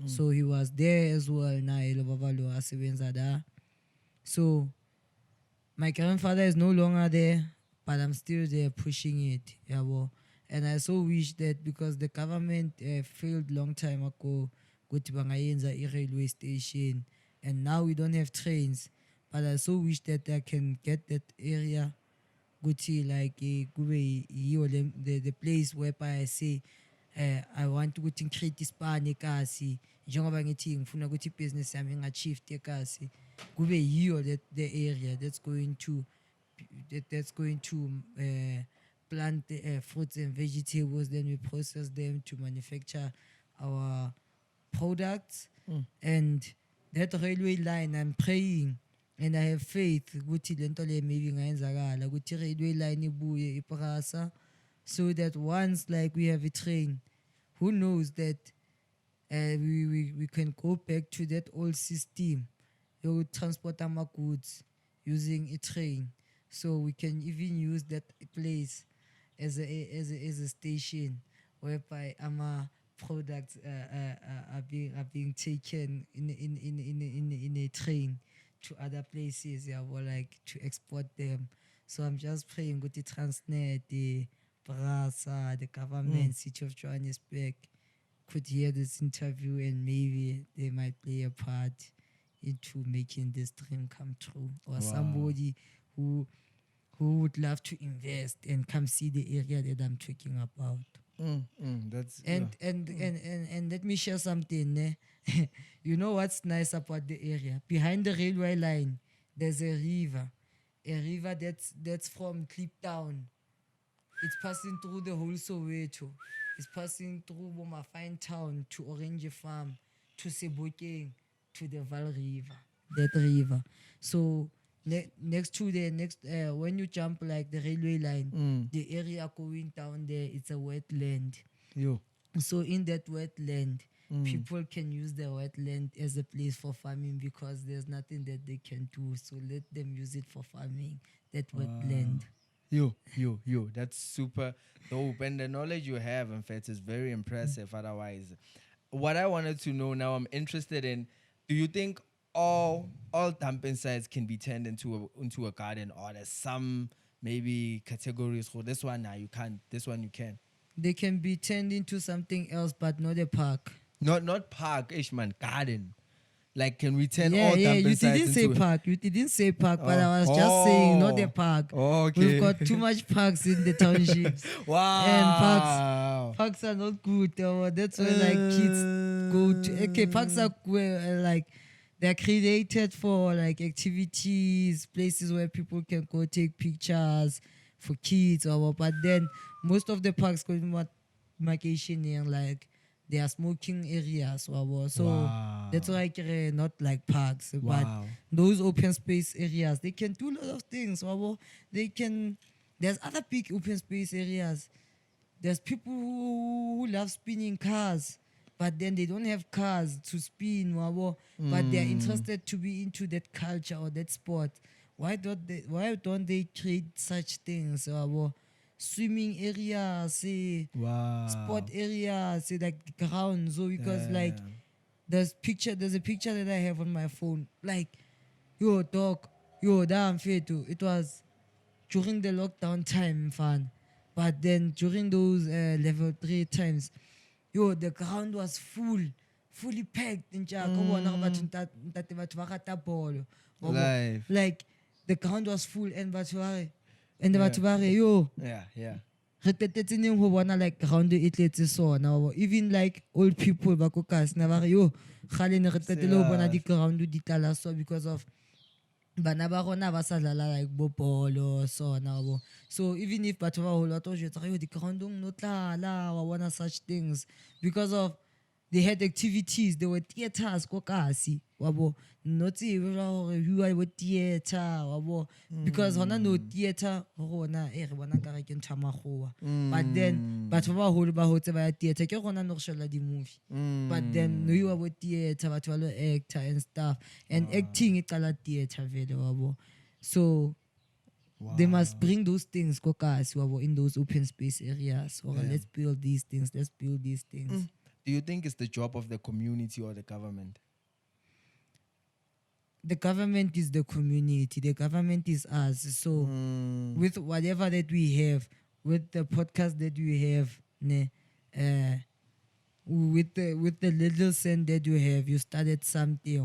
So he was there as well. Na Babalo asebenza da. So my grandfather is no longer there, but I'm still there pushing it. And I so wish that, because the government failed long time ago, ukuthi bangayenza a railway station, and now we don't have trains. But I so wish that I can get that area, ukuthi like the place whereby I say I want to create isipani kasi, njengoba ngithi ngifuna ukuthi business yami inga-shift kasi, kube yiyo the area that's going to plant fruits and vegetables. Then we process them to manufacture our products. And that railway line, I'm praying and I have faith ukuthi lento le maybe ingayenzakala, ukuthi railway line ibuye iPrasa, so that once like we have a train, who knows that we can go back to that old system. We would transport our goods using a train, so we can even use that place as a station whereby our products are being taken in a train to other places, like to export them. So I'm just praying with the Transnet, the Prasa, the government, City of Johannesburg could hear this interview, and maybe they might play a part into making this dream come true, or somebody who would love to invest and come see the area that I'm talking about. That's and let me share something. You know what's nice about the area? Behind the railway line, there's a river that's from Kliptown. It's passing through the whole Soweto. It's passing through Fine Town to Orange Farm to Sebokeng to the Val River. That river. So next to when you jump like the railway line, the area going down there, it's a wetland. So in that wetland, people can use the wetland as a place for farming, because there's nothing that they can do. So let them use it for farming, that wetland. That's super dope. And the knowledge you have, in fact, is very impressive. Otherwise, what I wanted to know now, I'm interested in, do you think all dumping sites can be turned into a garden, or there's some maybe categories for this one? Now you can't, this one you can. They can be turned into something else, but not a park. Not park, Ishman, garden. Like, can we turn all dumping sites into... You didn't say park, but I was just saying not a park. Okay. We've got too much parks in the townships. Wow. And parks are not good. That's where like kids go to... Okay, parks are like... They're created for like activities, places where people can go take pictures for kids. But then most of the parks go to vacation, like there are smoking areas, so that's why not like parks, but those open space areas, they can do a lot of things. There's other big open space areas. There's people who love spinning cars, but then they don't have cars to spin, but they're interested to be into that culture or that sport. Why don't they create such things? Swimming areas, sport areas, like grounds. So because there's a picture that I have on my phone. Like, damn fetu. It was during the lockdown time, fun. But then during those level 3 times, the ground was fully packed in like the ground was full and re qetetse ho bona like ground e tletse sona, even like old people ba ko kasi na ba re gale ne re qetele ho bona di ground di tlala so because of bana ba rona ba sa dlala like bo bolo sona, so even if batho ba holo to jwetsa re di groundong no tlala wa bona such things because of they had activities, there were theaters ko kasi not you are theater because hona no theater rona re bona ka re ke ntshamagoa, but then batho ba holo ba hotse ba ya theater ke rona no shela di movie, but then no you are theater batho ba lo actor and stuff, and acting it cala theater vele so they must bring those things ko kasi in those open space areas, let's build these things. Do you think it's the job of the community or the government? The government is the community. The government is us. So with whatever that we have, with the podcast that we have, with the little cent that you have, you started something.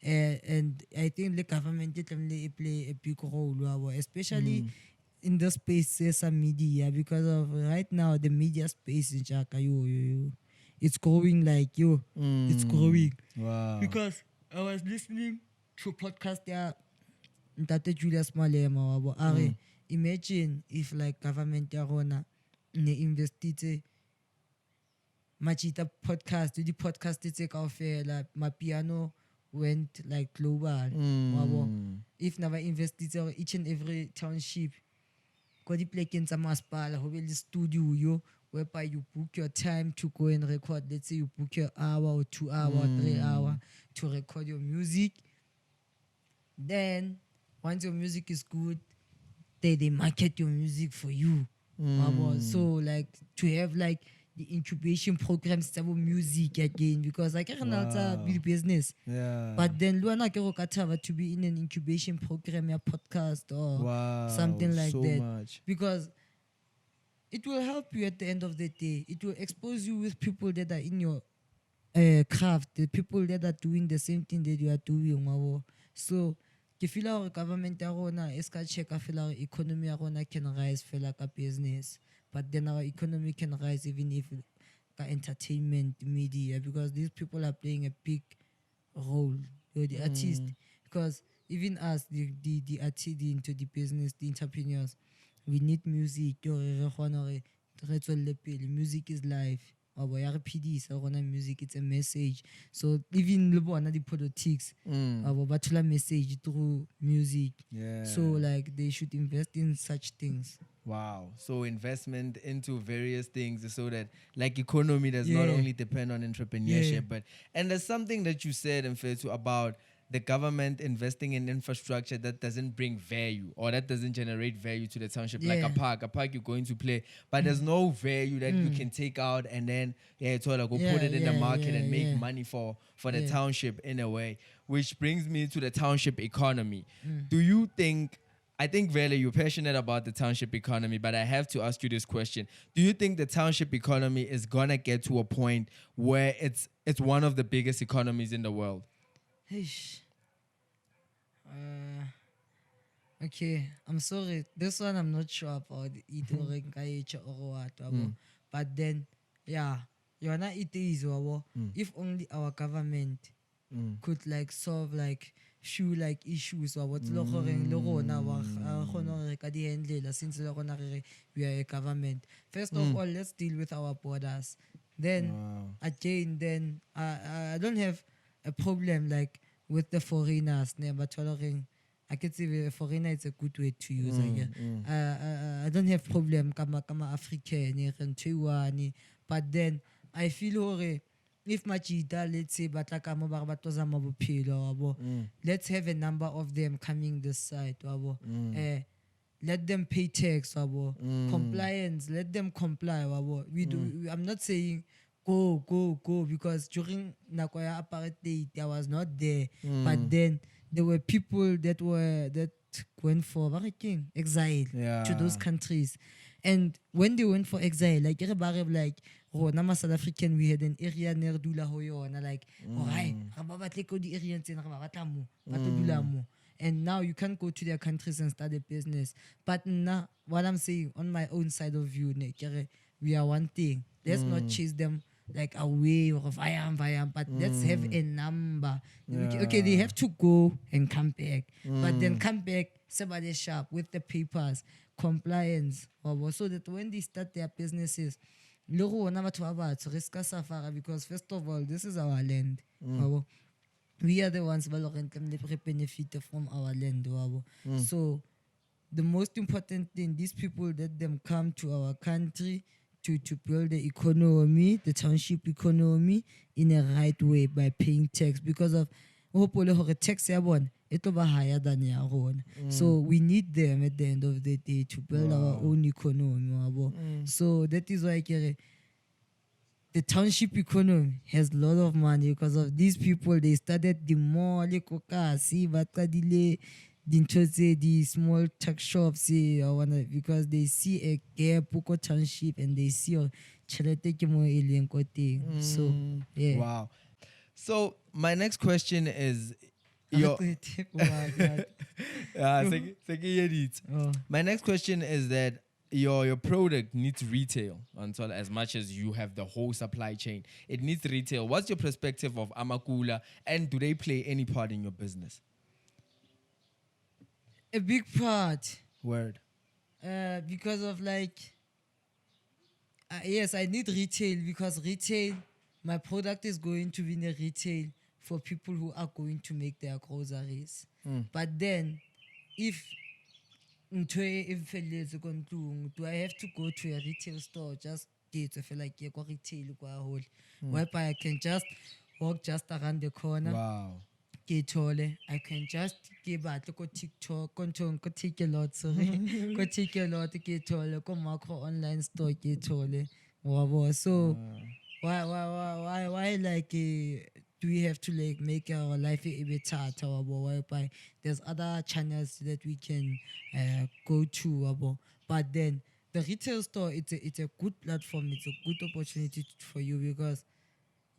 And I think the government play a big role, especially in the space of media, because of right now the media space in Chaka, it's growing like it's growing. Wow. Because I was listening to a podcast there, Ntate Julius Malema, imagine if like government yarona ne investite machita podcast, the podcast it's like my piano went like global. If never invested each and every township, got the play in some maspala, who will studio whereby you book your time to go and record. Let's say you book your hour or 2 hour, 3 hour to record your music. Then once your music is good, they market your music for you. So like to have like the incubation programs about music again, because like I can be business. But then Luana Kerokatava to be in an incubation program, a podcast or something like so that. Much. Because it will help you at the end of the day. It will expose you with people that are in your craft, the people that are doing the same thing that you are doing. So ke feel our government ya rona e ska check feel our economy ya rona can rise fela ka business, but then our economy can rise even if ka entertainment media, because these people are playing a big role. You're the artist, because even us the artist into the business, the entrepreneurs, we need music. Music is life. Music, it's a message. So even the politics, batula message through music. So like they should invest in such things. Wow. So investment into various things so that like economy does not only depend on entrepreneurship, but and there's something that you said in Fetu about the government investing in infrastructure that doesn't bring value or that doesn't generate value to the township, like a park you're going to play, but there's no value that you can take out and then put it in the market and make money for the township in a way, which brings me to the township economy. Do you think, I think Vele, you're passionate about the township economy, but I have to ask you this question. Do you think the township economy is gonna get to a point where it's one of the biggest economies in the world? Okay, I'm sorry. This one I'm not sure about it or what. But then, you're not it is if only our government could like solve like few like issues or what's since we are a government. First of all, let's deal with our borders. Then again, then I don't have a problem like with the foreigners. But tolerant, I can say the foreigner is a good way to use. I don't have problem kama African and Taiwan, but then I feel hore if machita, let's say batla mo ba batoza mabophelo wabo, let's have a number of them coming this side wabo. Let them pay tax wabo. Compliance, let them comply wabo. I'm not saying go because during Nakoya apartheid I was not there, but then there were people that went for exile to those countries, and when they went for exile, like rona South African, we had an area near dula ho yona, like alright ga ba batle ko di area tsena ga ba batla mo ba tlo dula mo. And now you can't go to their countries and start a business. But now, what I'm saying on my own side of view, we are one thing. Let's not chase them like away or via, but let's have a number. Okay, they have to go and come back. But then come back, somebody sharp with the papers, compliance, so that when they start their businesses, because first of all, this is our land. We are the ones that benefit from our land. So the most important thing, these people, let them come to our country to build the economy, the township economy in a right way by paying tax, because of tax it will be higher than your own. So we need them at the end of the day to build our own economy. So that is why the township economy has a lot of money because of these people. They started the mall, the small tuck shops, because they see a gap, township, and they see a so yeah. Wow. So my next question is my next question is that your product needs retail until as much as you have the whole supply chain. It needs retail. What's your perspective of Amakula, and do they play any part in your business? A big part. Word. Because of yes, I need retail, because retail, my product is going to be in a retail for people who are going to make their groceries. But then, if do I have to go to a retail store just to feel like retail whereby I can just walk just around the corner? Wow. I can just give out go TikTok, go take a lot, sorry, go take a lot, go macro online store, so why do we have to make our life a bit harder? Whereby there's other channels that we can go to, but then the retail store, it's a good platform, it's a good opportunity for you, because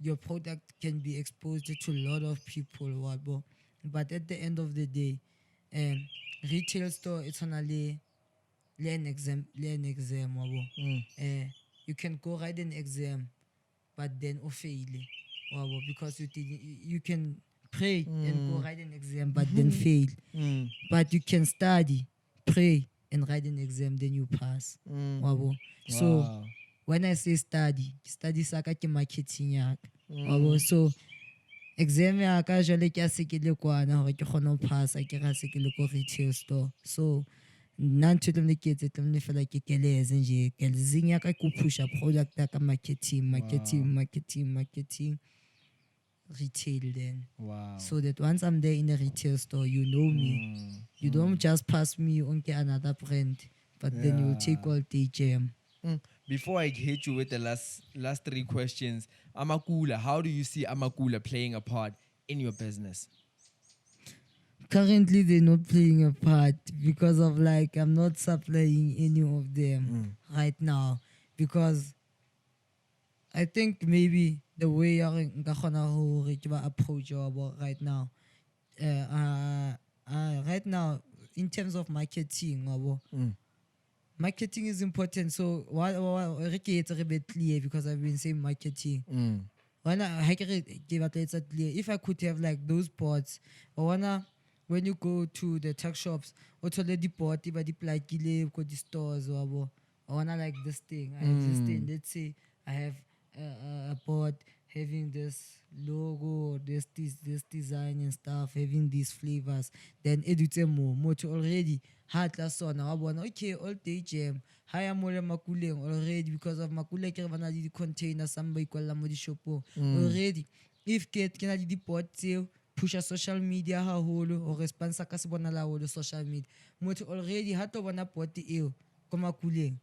your product can be exposed to a lot of people. But at the end of the day, retail store, it's only learn exam. You can go write an exam, but then fail. Because you can pray and go write an exam, but then fail. But you can study, pray, and write an exam, then you pass. So when I say study saka ke marketing yaka. So exam yaka jale ke se ke le kwana hore ke kgone ho passa ke ga se ke le ko retail store. So nna ntho tlamehile ke etse tlamehile fela ke keleze nje kelezeng yaka ke pusha product ya ka marketing retail then. Wow. So that once I'm there in a retail store, you know me. You don't just pass me on another brand, but then you take all the jam. Before I hit you with the last three questions, Amakula, how do you see Amakula playing a part in your business? Currently, they're not playing a part because of I'm not supplying any of them right now, because I think maybe the way you're approach right now, right now in terms of marketing, marketing is important. So it's a bit clear, because I've been saying marketing. If I could have those boards, when you go to the tech shops, the board, the stores, I wanna this thing. I have this thing. Let's say I have about having this logo, this design and stuff, having these flavors, then edute more to already had la sona wa bona okay all day jam haya mo le makuleng already because of makule ke bana le di container some ba ikolla mo di shopong already if ke na le di pot tseo push social media haholo or sponsor ka se bona la holo social media motho already ha to bona pot eo ko makuleng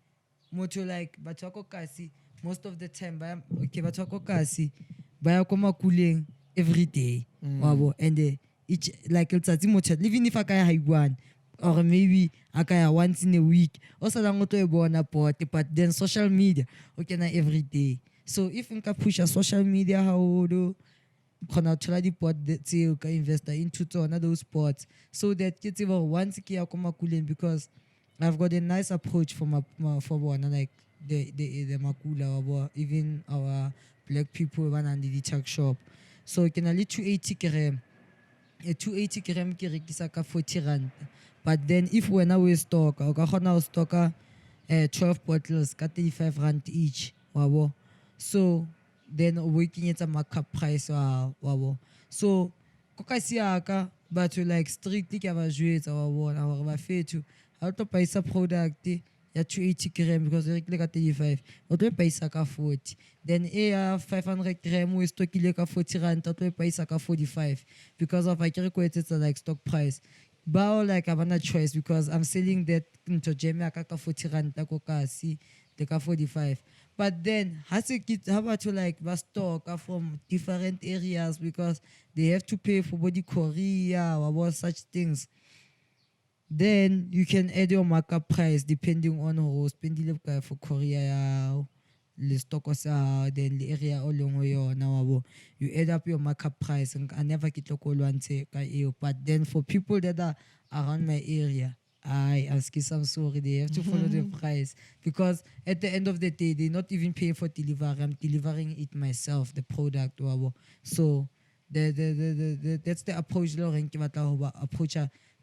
motho like batho ba ko kasi most of the time okay batho ba ko kasi ba ya ko makuleng every day wabo and each like letsatsi motho even if aka ya haiguan or maybe aka ya once in a week o sa lang o to e bona pot but then social media okay na every day so if nka push social media haholo khona thola di pot tseo ka investor into tsona those pots so that ke tseba once ke ya ko makuleng because I've got a nice approach for for bona like the makula even our black people ba nang le di-tuck shop so ke na le 280 gram 280 gram ke rekisa ka 40 rand but then if wena o e stocka o ka kgona ho stocka 12 bottles ka 35 rand each wabo so then o bo ikenyetsa markup price wabo so ko ka siaka batho like strictly ke ba jwetsa wa bona hore ba fethu ha o tlo paisa product ya 280 gram because e rekile ka 35 o tlo paisa ka 40 then ya 500 gram o stockile ka 40 rand o tlo paisa ka 45 because of I kere ko etsetsa like stock price bao like abana choice because I'm selling that into jam ya ka 40 rand ko kasi le ka 45 but then how to like stock from different areas because they have to pay for body Korea or about such things then you can add your markup price depending on who spending for Korea le stock sa then the area o leng ho yona wabo you add up your markup price and I never get ko lwantse ka eo but then for people that are around my area I ask you some sorry they have to follow the price because at the end of the day they're not even paying for delivery I'm delivering it myself the product wabo so that's the approach lo reng ke batla ho approach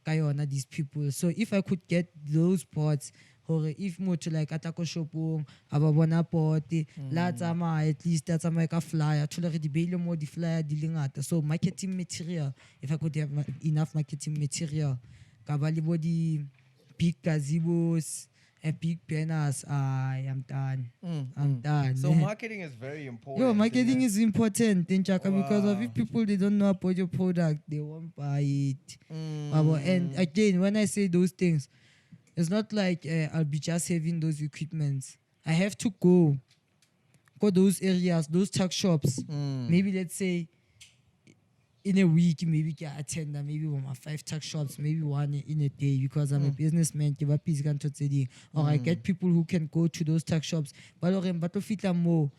ka yona these people so if I could get those pots or if motho like atako shopong aba bona pot la tsama at least that's my ka flyer thola re di beile mo di flyer di lengata so marketing material if I could have enough marketing material ka ba le bo di big gazebos and big banners I'm done I'm done so marketing is very important marketing is important in Chaka because of if people they don't know about your product they won't buy it and again when I say those things it's not like I'll be just having those equipments I have to go those areas those tuck shops maybe let's say in a week maybe I attend maybe 5 tuck shops maybe one in a day because I'm a businessman or I get people who can go to those tuck shops but more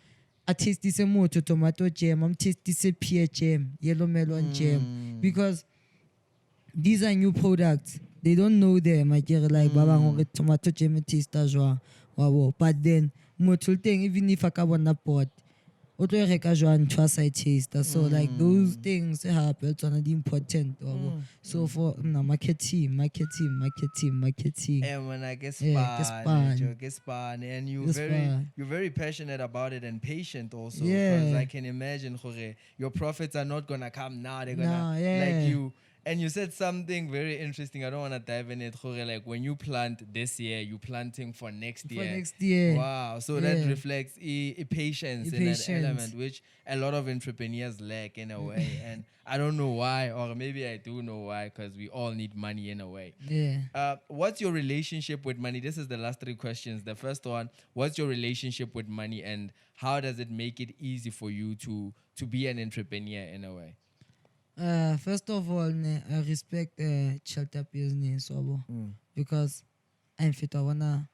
I taste this tomato jam I'm taste this pear jam yellow melon jam because these are new products they don't know them I get like baba tomato jam taste as well but then even if I can want pot twice I taste so like those things happen it's one of the important so for marketing and when I guess and you're very passionate about it and patient also because I can imagine your profits are not gonna come now they're gonna like you. And you said something very interesting. I don't want to dive in it. Like when you plant this year, you're planting for next year. Wow. So that reflects patience in that element, which a lot of entrepreneurs lack in a way. And I don't know why, or maybe I do know why, because we all need money in a way. What's your relationship with money? This is the last 3 questions. The first one, what's your relationship with money and how does it make it easy for you to be an entrepreneur in a way? First of all, I respect shelter business because I'm fit. I wanna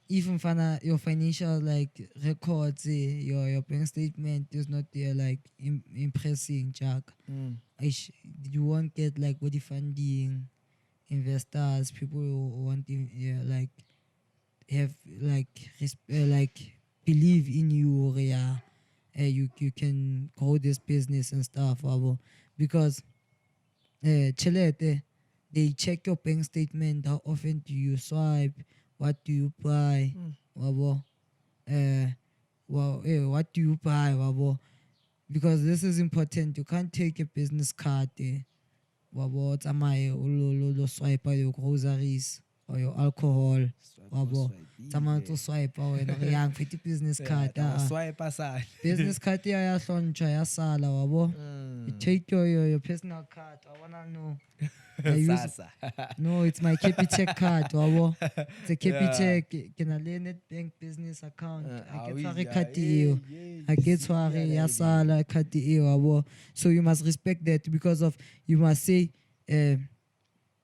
even find your financial like records, your bank statement is not there like impressing, Jack. You won't get like body funding, investors, people who want like have like believe in you or you can grow this business and stuff because they check your bank statement how often do you swipe what do you buy well, what do you buy, wabo? Because this is important. You can't take a business card, wabo, tsamaye lo swipe your groceries or your alcohol, wabo. Tsamaye to swipe wena re yang 50 business card. Swipe aside. Business card ya hlontsha ya sala, wabo. You take your personal card. I wanna know. No, it's my Capitec card, wabo. It's a Capitec. Can I lend it bank business account? I get sorry card I get sorry yasala card wabo. So you must respect that because of you must say.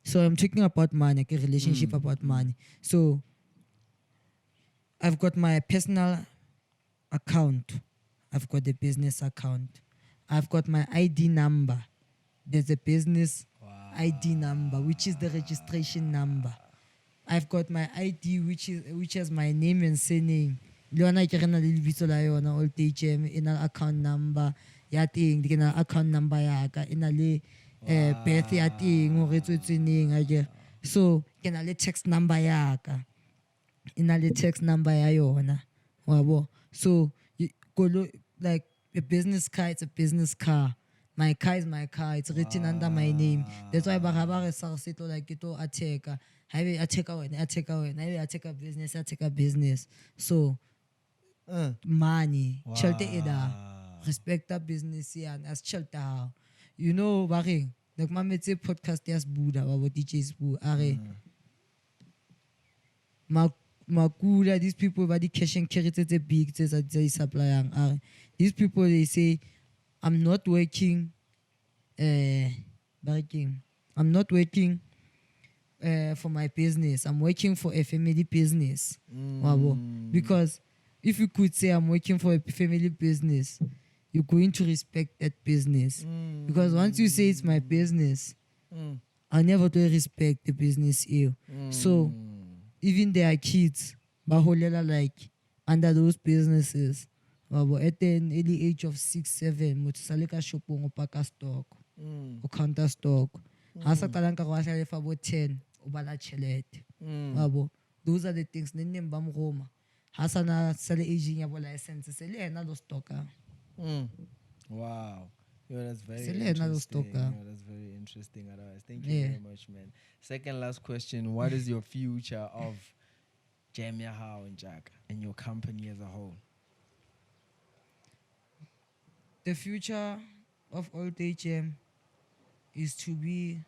So I'm talking about money, a relationship about money. So I've got my personal account. I've got the business account. I've got my ID number. There's a business ID number, which is the registration number. I've got my ID, which has my name and surname. Leona ke rena le lebitso la yona old HM ina account number ya teng di kena account number ya ka ina le birth ya teng o re tswetse neng a ke so kena le text number ya ka ina le text number ya yona wabo so like a business car, it's a business car. My car is my car. It's written under my name. That's why Bahaba is like it I take a business, I take a business. So money, chelte eda, respect that business and as chelte. You know, Baring, like my mate podcast yes Buddha about DJs Boo are Makura, these people by the cash and carry the big they supply these people they say I'm not working I'm not working for my business. I'm working for a family business. Because if you could say I'm working for a family business, you're going to respect that business. Because once you say it's my business, I never do respect the business here. So even their kids, baholela like under those businesses. At the early age of 6, 7, mutusalika shopong opaka stock, o counter stock. Hasa kalanka kwasha lefa bo 10, ubala chelete. Those are the things. Nene mbam Roma. Hasa na sale aging ya bo license. Sele na lo stocka. Wow. Yo, that's very interesting. That's very interesting. Otherwise, thank you very much, man. Second last question: what is your future of Jamia How and Jack and your company as a whole? The future of Old HM is to be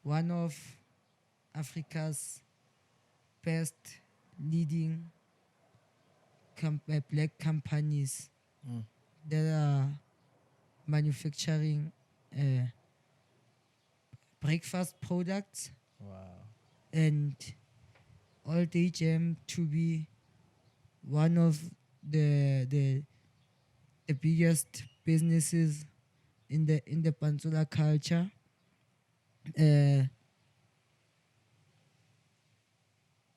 one of Africa's best leading black companies that are manufacturing breakfast products. And Old HM to be one of the biggest businesses in the Pantula culture.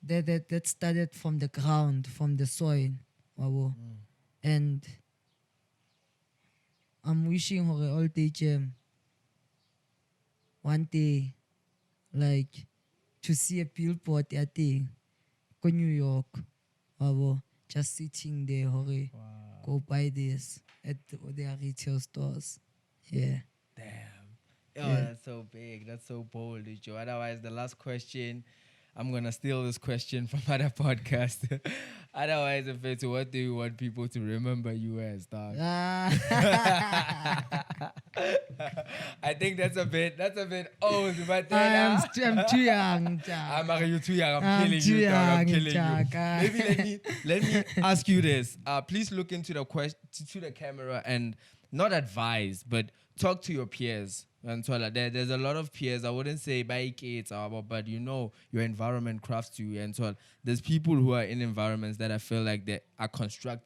That started from the ground, from the soil. And I'm wishing for Old HM one day, like, to see a billboard at New York, just sitting there, go buy this at their retail stores. Yeah. Damn. That's so big. That's so bold, Joe. Otherwise, the last question, I'm going to steal this question from other podcasts. Otherwise, if it's what do you want people to remember you as, dog? I think that's a bit old, but then I'm too young. You're too young. I'm killing you, dog. I'm killing you. Maybe let me ask you this. Please look into the to the camera and not advise, but talk to your peers. And so there's a lot of peers. I wouldn't say by kids, but you know your environment crafts you. And so there's people who are in environments that I feel like they are constrained.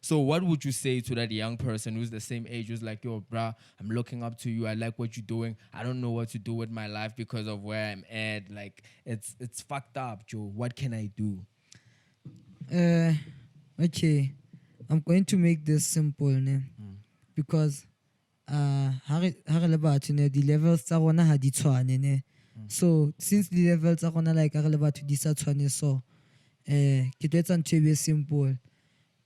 So what would you say to that young person who's the same age, who's like, yo, bruh, I'm looking up to you. I like what you're doing. I don't know what to do with my life because of where I'm at. Like it's fucked up, Joe. What can I do? Okay, I'm going to make this simple, because the levels tsa rona ha di tshwane ne. So since the levels tsa rona like a re le batho di sa tshwane so ke tlo etsa ntho e be simple.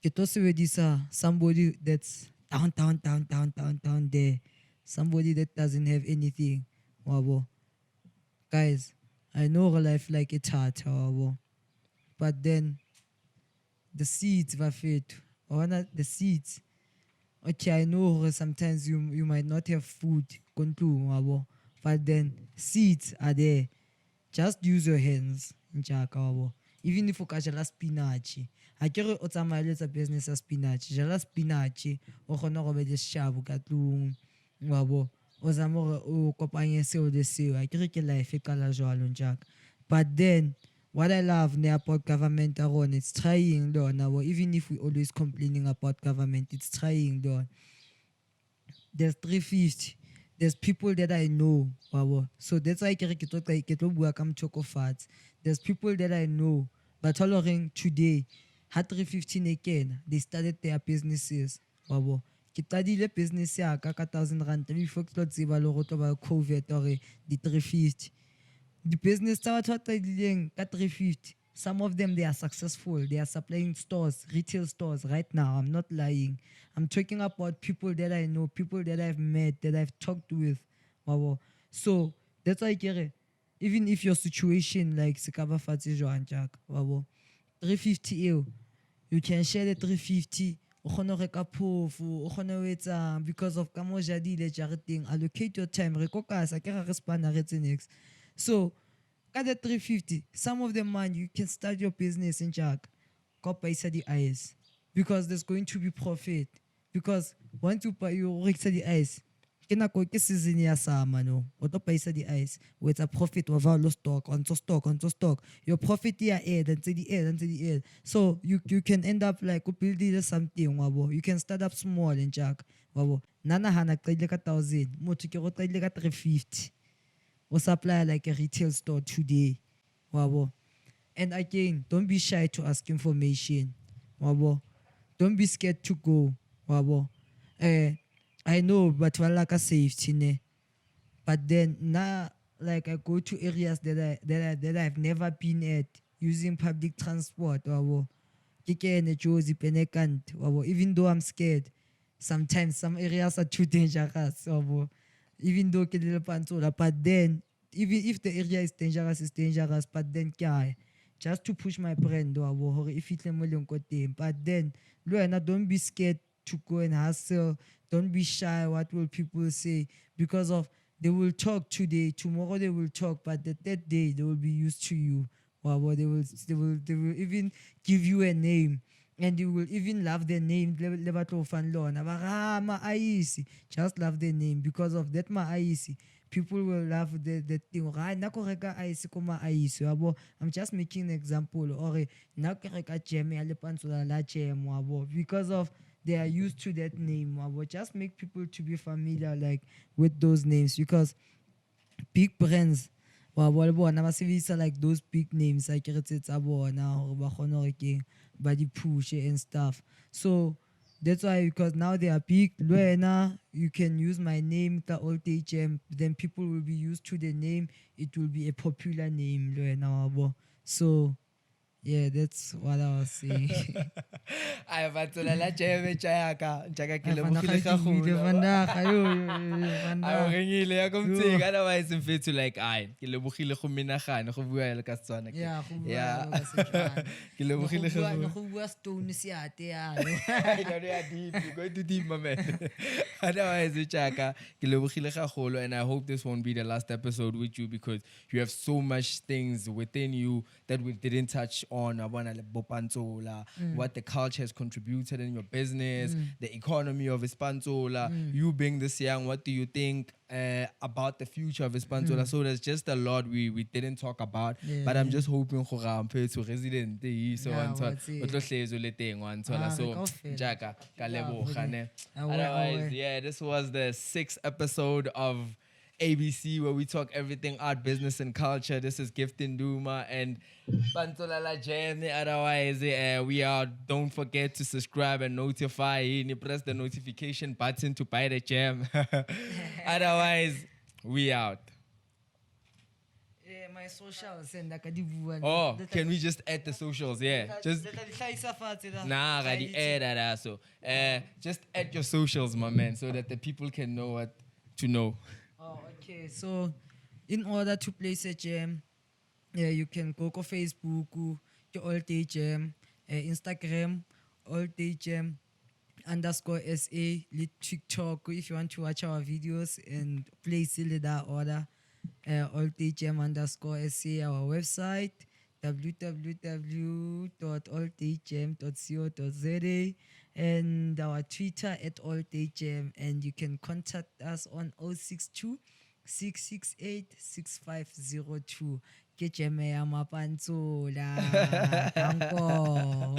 Ke tlo sebedisa somebody that's down there. Somebody that doesn't have anything. Wabo. Guys, I know life like it's hard, wabo. But then the seeds bafethu. The seeds. Okay, I know sometimes you might not have food, wabo. But then seeds are there. Just use your hands, njaka wabo. Even if o ka jala spinach, ha ke re o tsamaeletsa business ya spinach, jala spinach o kgona go be le seshabo ka tlung, wabo. O zama gore o kopanye seo le seo. Ha ke re ke life e qala jwalo njaka. But then what I love about government aron, it's trying lona, even if we always complaining about government, it's trying lona. There's 350. There's people that I know, wabo. So that's why ke tlo bua ka mchokofatsi. There's people that I know, but following today, ha 315 again, they started their businesses, wabo. Ke qadile business ya ka 1,000 rand before ke tlo tseba le go tlo ba COVID or di 350. The business tsa batho ba qadileng ka 350. Some of them, they are successful. They are supplying stores, retail stores right now. I'm not lying. I'm talking about people that I know, people that I've met, that I've talked with. Wow. So that's why I get it. Even if your situation like Sekaba Fati Joan Jack, wow, 350 euro, you can share the 350. Because of kamo jadi le jariting, allocate your time. So at the 350, some of them, man, you can start your business in Jack. Paisa the eyes. Because there's going to be profit. Because once you buy your the eyes, kena ko ke season ya sama no. Oto paisa the eyes. With a profit of all stock, onto stock. Your profit ya add and the add. So you can end up like building something wabo. You can start up small in Jack. Wabo. Nana hana qile ka 1,000. Motho ke go qile ka 350. Or supply like a retail store today. Wabo. And again, don't be shy to ask information. Wabo. Don't be scared to go. Wabo. I know, but like a safety ne. But then now, like I go to areas that I've never been at using public transport. Wabo. Even though I'm scared, sometimes some areas are too dangerous. Wabo. Even though but then even if the area is dangerous, but then just to push my brand if it but then don't be scared to go and hustle. Don't be shy. What will people say? Because of they will talk today, tomorrow they will talk, but the third day they will be used to you. They will even give you a name. And you will even love their name. Just love their name. Because of that, people will love the thing. I'm just making an example. Because of they are used to that name. Just make people to be familiar like with those names. Because big brands, like those big names like body push and stuff. So that's why, because now they are big, you can use my name, the old HM, then people will be used to the name. It will be a popular name. So yeah, that's what I was saying. I batla la jeme chaka ke lebogile gagolo ya komtseng otherwise mfethu like ke lebogile go menagane go bua le ka tswana yeah ke lebogile go bua stone seate ya deep, go too deep my man. Otherwise chaka ke lebogile gagolo, and I hope this won't be the last episode with you, because you have so much things within you that we didn't touch on. What the culture has contributed in your business, the economy of Ispanzola, you being this young, what do you think about the future of Ispanzola? So there's just a lot we didn't talk about, but I'm just hoping to resident so Jaka otherwise this was the 6th episode of ABC, where we talk everything art, business, and culture. This is Gifting Duma and Pantolala Jam. Otherwise, we are. Don't forget to subscribe and notify. Press the notification button to buy the jam. Otherwise, we out. my socials and like di bua. Oh, can we just add the socials? Yeah, just nah, ready add that so. Just add your socials, my man, so that the people can know what to know. Oh, okay. So, in order to place a jam, yeah, you can go to Facebook, to All Day Jam, Instagram, All Day Jam _SA, lit TikTok if you want to watch our videos and place it in that order. All Day Jam _SA, our website www.alldayjam.co.za and our Twitter @alldayjam, and you can contact us on 062 668 6502. Ke jam ya mapantsola. Anko.